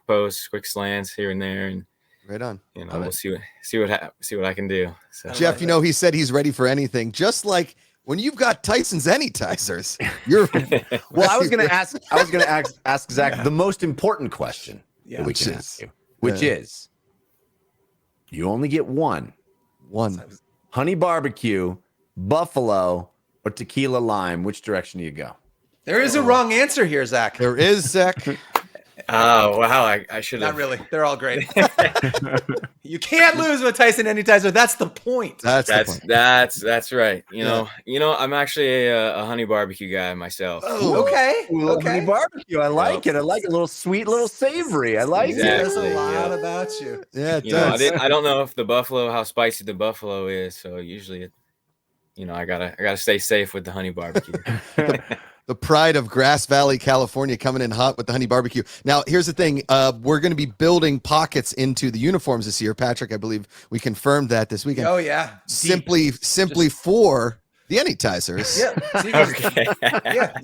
posts, quick slants here and there, and right on. We'll see what I can do. So. Jeff, he said he's ready for anything. Just like when you've got Tyson's anytizers, you're. Well, I was going to ask Zach the most important question that we can ask you, which is, you only get one honey barbecue, buffalo, or tequila lime. Which direction do you go? There is a wrong answer here, Zach. There is, Zach. Oh, wow. I should have. Not really. They're all great. You can't lose with Tyson Anytizer. That's the point. That's right. I'm actually a honey barbecue guy myself. Oh, okay. Honey barbecue. I like it. I like it. A little sweet, little savory. I like it. There's a lot about you. Yeah, it does. I don't know if how spicy the buffalo is. So usually, I gotta stay safe with the honey barbecue. The pride of Grass Valley, California, coming in hot with the honey barbecue. Now, here's the thing. We're going to be building pockets into the uniforms this year. Patrick, I believe we confirmed that this weekend. Oh, yeah. Simply for the anytizers. Yeah. So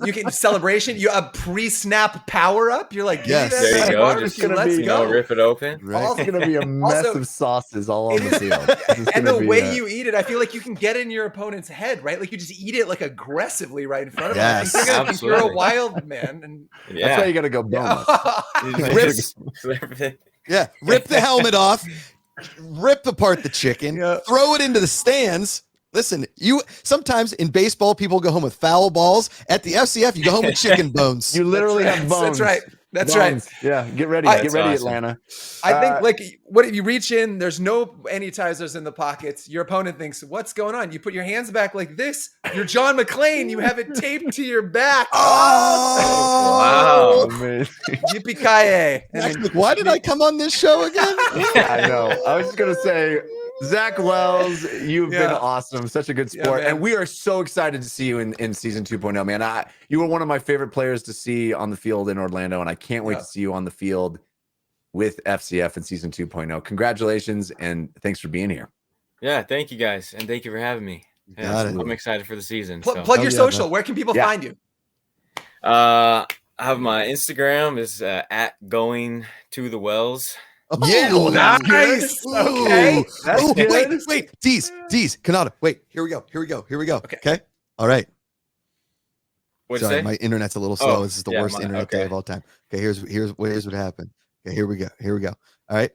you can celebration. You a pre-snap power up. You're like, yes. There you go. Just let's go. Rip it open. Right. It's going to be a mess of sauces all on the field. And the way you eat it, I feel like you can get in your opponent's head, right? Like you just eat it like aggressively right in front of them. Yes. You're a wild man. And that's why you got to go boneless. Rip the helmet off. Rip apart the chicken. Throw it into the stands. Listen, sometimes in baseball, people go home with foul balls. At the FCF, you go home with chicken bones. You literally have bones. That's right. That's bones. right. Yeah, get ready. Get ready, awesome. Atlanta. I think what if you reach in, there's no anytizers in the pockets. Your opponent thinks, what's going on? You put your hands back like this. You're John McClane. You have it taped to your back. Oh, wow. Yippee-ki-yay. Why did I come on this show again? I know. I was just going to say, Zach Wells, you've been awesome. Such a good sport. And we are so excited to see you in season 2.0, man. You were one of my favorite players to see on the field in Orlando, and I can't wait to see you on the field with FCF in season 2.0. Congratulations, and thanks for being here. Yeah, thank you guys, and thank you for having me. I'm excited for the season. Plug your social. Man. Where can people find you? I have my Instagram is at going to the wells. Oh, nice. Okay. That's good. Wait. Dees, Cannata. Wait, here we go. Okay. All right. Sorry, my internet's a little slow. This is the worst internet day of all time. Okay, here's what happened. Okay, here we go. All right.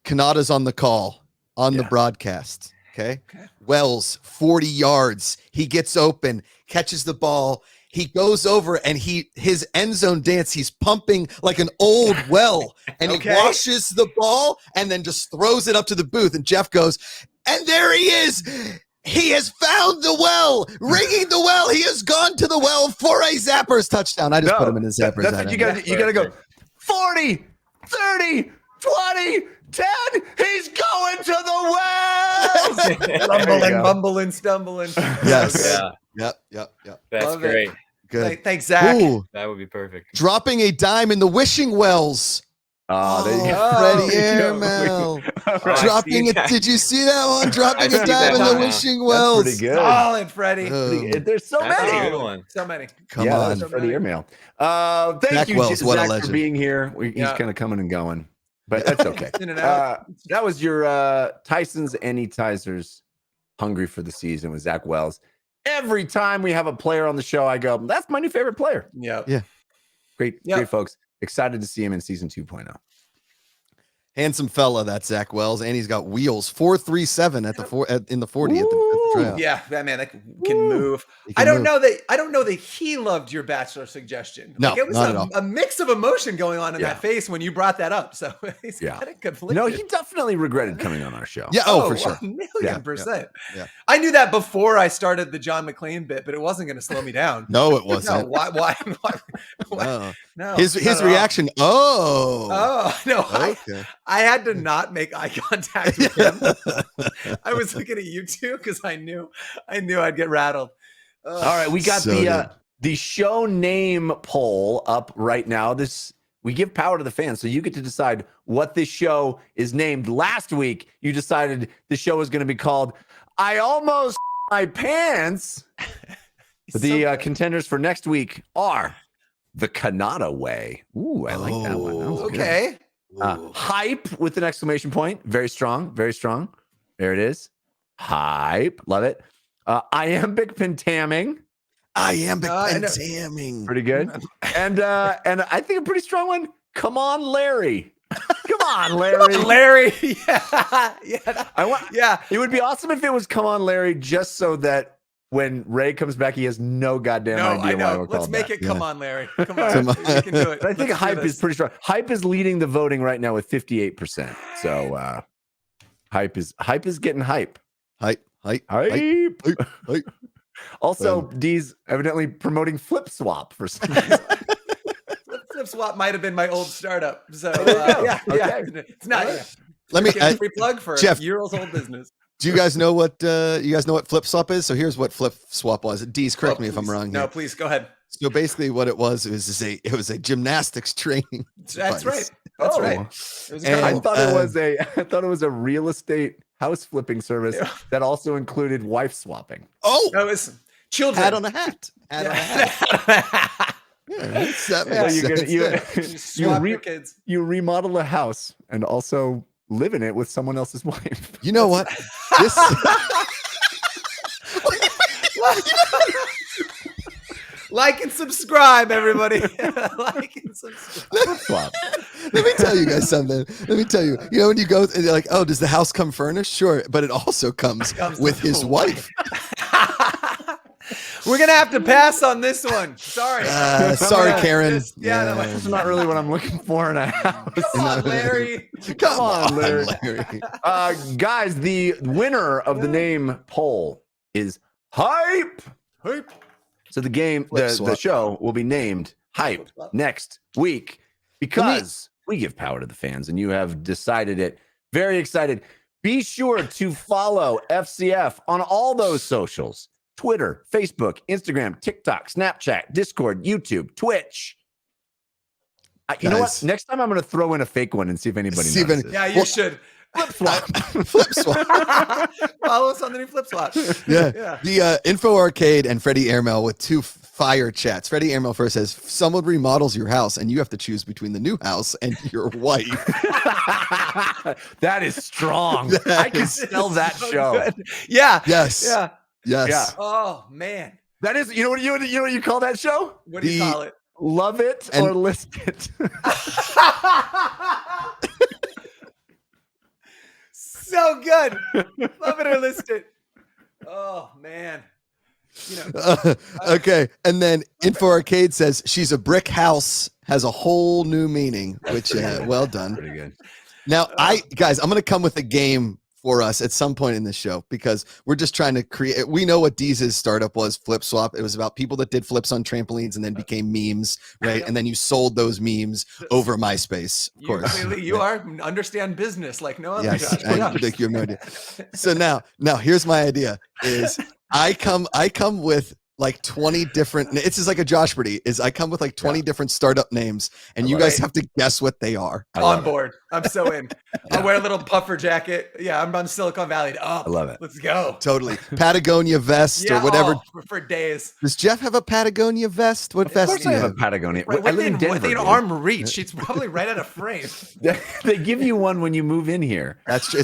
Cannata's on the call, on the broadcast. Okay. Wells, 40 yards. He gets open, catches the ball. He goes over and his end zone dance, he's pumping like an old well, and he washes the ball and then just throws it up to the booth. And Jeff goes, and there he is. He has found the well, ringing the well. He has gone to the well for a Zappers touchdown. I just put him in his Zappers. That's what you gotta go. 40, 30, 20, 10. He's going to the well. Rumbling, bumbling, stumbling. Yes. Yeah, Yep. that's Love it. great. Good. Thanks, Zach. Ooh, That would be perfect. dropping a dime in the wishing wells. There you go. Freddie There you go. Airmail. All right. Dropping it. Did you see that one? Dropping I a see dime that in the one now. wishing That's wells. pretty good. Solid, Freddie. There's so That's many. a good one. So many. Come yeah, on. that's Freddie Airmail. Thank Zach you, Wells, what a Zach, for legend. being here. He's Yeah. kind of coming and going, but that's okay. In and out. That was your Tyson's Anytizers Hungry for the Season with Zach Wells. Every time we have a player on the show, I go, that's my new favorite player. Yep. Yeah. Great, Yep. great folks. Excited to see him in season 2.0. Handsome fella, that's Zach Wells, and he's got wheels. 4.37 at the in the 40 at the tryout. Yeah, that man that can move. He can I don't move. know that he loved your bachelor suggestion. No, it was not at all. a mix of emotion going on in Yeah. that face when you brought that up. So he's Yeah. kind of conflicted. No, he definitely regretted coming on our show. Yeah, for sure. 1,000,000%. Yeah. I knew that before I started the John McClane bit, but it wasn't going to slow me down. No, it No, wasn't. why? No. No. His not at all. reaction. Oh. Oh no! Okay. I had to not make eye contact with him. I was looking at you two because I knew I'd get rattled. All right, we got So the show name poll up right now. We give power to the fans, so you get to decide what this show is named. Last week, you decided the show was going to be called "I Almost My Pants." The contenders for next week are the Cannata Way. Ooh, I like that one. That was good. Okay. Hype with an exclamation point. Very strong. Very strong. There it is. Hype. Love it. Iambic pentamming. Iambic I know. pentamming. Pretty good. And I think a pretty strong one. Come on, Larry. Come on, Larry. Larry. Yeah. Yeah. It would be awesome if it was Come on, Larry, just so that when Ray comes back, he has no goddamn No, idea I why know. we're Let's called make that. it. Come on, Larry. Come Come on. on. We can do it. But I think Let's do Hype this. is pretty strong. Hype is leading the voting right now with 58%. So Hype is getting hype. Hype. Also, Dees evidently promoting Flip Swap for some reason. Flip Swap might have been my old startup. So Okay. it's not. Let me Get a free plug for Jeff. a year-old business. Do you guys know what Flip Swap is? So here's what Flip Swap was. Dees, correct me if I'm Please. wrong. No, here. please go ahead. So basically, what it was a gymnastics training. That's device. right. That's Oh. right. It was And- I incredible. thought it was a real estate house flipping service that also included wife swapping. Oh, That was children. hat on a hat. Hat on a hat. Yeah, that makes sense. You swap re- your kids. You remodel a house and also live in it with someone else's wife. You know what? This Like and subscribe, everybody. Like and subscribe. Swap. Let me tell you guys something. Let me tell you. You know when you go and you're like, oh, does the house come furnished? Sure, but it also comes with his wife. We're gonna have to pass on this one. Sorry. Sorry, Karen. This is not really what I'm looking for in a house. Come on, Larry. Come on, Larry. Larry. Guys, the winner of the name poll is Hype. Hype. So the game, Flip the swap. show will be named Hype next week because we give power to the fans and you have decided it. Very excited. Be sure to follow FCF on all those socials. Twitter, Facebook, Instagram, TikTok, Snapchat, Discord, YouTube, Twitch. You know what? Guys. Next time I'm going to throw in a fake one and see if anybody See if notices. Yeah, you should. Flip swap. Flip Swap. Follow us on the new Flip Swap. Yeah. The Info Arcade and Freddie Airmail with two fire chats. Freddie Airmail first says, someone remodels your house and you have to choose between the new house and your wife. That is strong. I can sell that show. Good. Yeah. Yes. Yeah. Yes. Yeah. Oh man. That is, you know what you call that show? What do you call it? Love it And- or list it. So good. Love it or list it. Oh man. You know. Okay. And then Info Arcade says, she's a brick house, has a whole new meaning, which, well done. Pretty good. Now, guys, I'm going to come with a game for us at some point in this show because we're just trying to create. We know what Dees' startup was, Flip Swap. It was about people that did flips on trampolines and then became memes, right? And then you sold those memes over MySpace, of course. Clearly, you understand business like no other. Yes, Josh. I think you have no idea. So now here's my idea: is I come with like 20 different. It's just like a Josh Brady. Is I come with like 20 different startup names, and you guys have to guess what they are. On board. I'm so in. I'll wear a little puffer jacket. Yeah, I'm on Silicon Valley. Oh, I love it. Let's go. Totally. Patagonia vest or whatever. For days. Does Jeff have a Patagonia vest? What vest? Of course I have a Patagonia. Right, I live in Denver. within arm reach. It's probably right out of frame. They give you one when you move in here. That's true.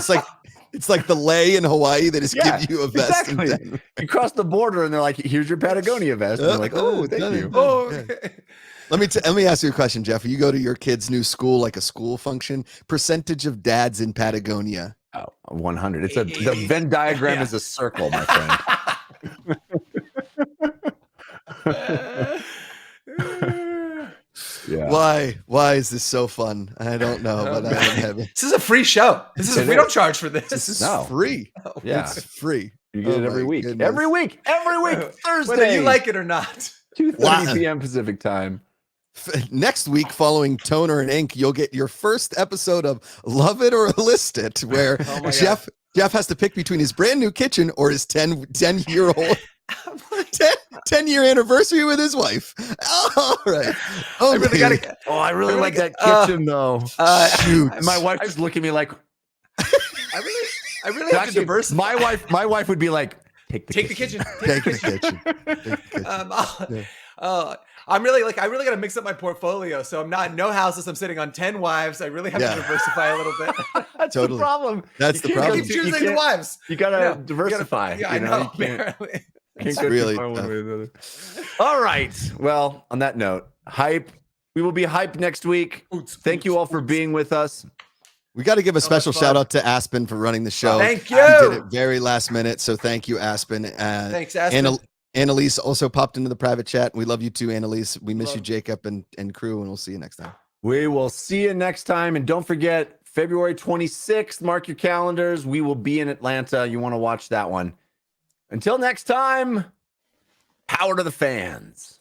It's like the lay in Hawaii. They just give you a vest. Exactly. You cross the border and they're like, "Here's your Patagonia vest." And they're like, "Oh, thank you." Oh, okay. Let me ask you a question, Jeff. You go to your kid's new school, like a school function. Percentage of dads in Patagonia? Oh, 100. The Venn diagram is a circle, my friend. Yeah. Why is this so fun? I don't know, but I am heavy. This is a free show. We don't charge for this. This is free. Yeah. It's free. You get it every week. Goodness. Every week. Thursday. Whether you like it or not. 2:30 p.m. Pacific time. Next week, following Toner and Ink, you'll get your first episode of Love It or List It, where Jeff has to pick between his brand new kitchen or his 10-year-old 10-year anniversary with his wife. All right. I really like that kitchen though. Shoot. My wife just look at me like I really have to diversify. My wife would be like, take the kitchen. Take the kitchen. I really got to mix up my portfolio. So I'm not no houses. I'm sitting on 10 wives. I really have to diversify a little bit. That's Totally. the problem. That's the problem. Keep choosing the wives. You gotta diversify. I know. Apparently. It's really All right. Well, on that note, hype. We will be hyped next week. Thank you all for being with us. We got to give a special shout out to Aspen for running the show. Thank you. He did it very last minute, so thank you, Aspen. Thanks, Aspen. Annalise also popped into the private chat. We love you too, Annalise. We miss you, Jacob and crew, and we'll see you next time. We will see you next time. And don't forget, February 26th, mark your calendars. We will be in Atlanta. You want to watch that one. Until next time, power to the fans.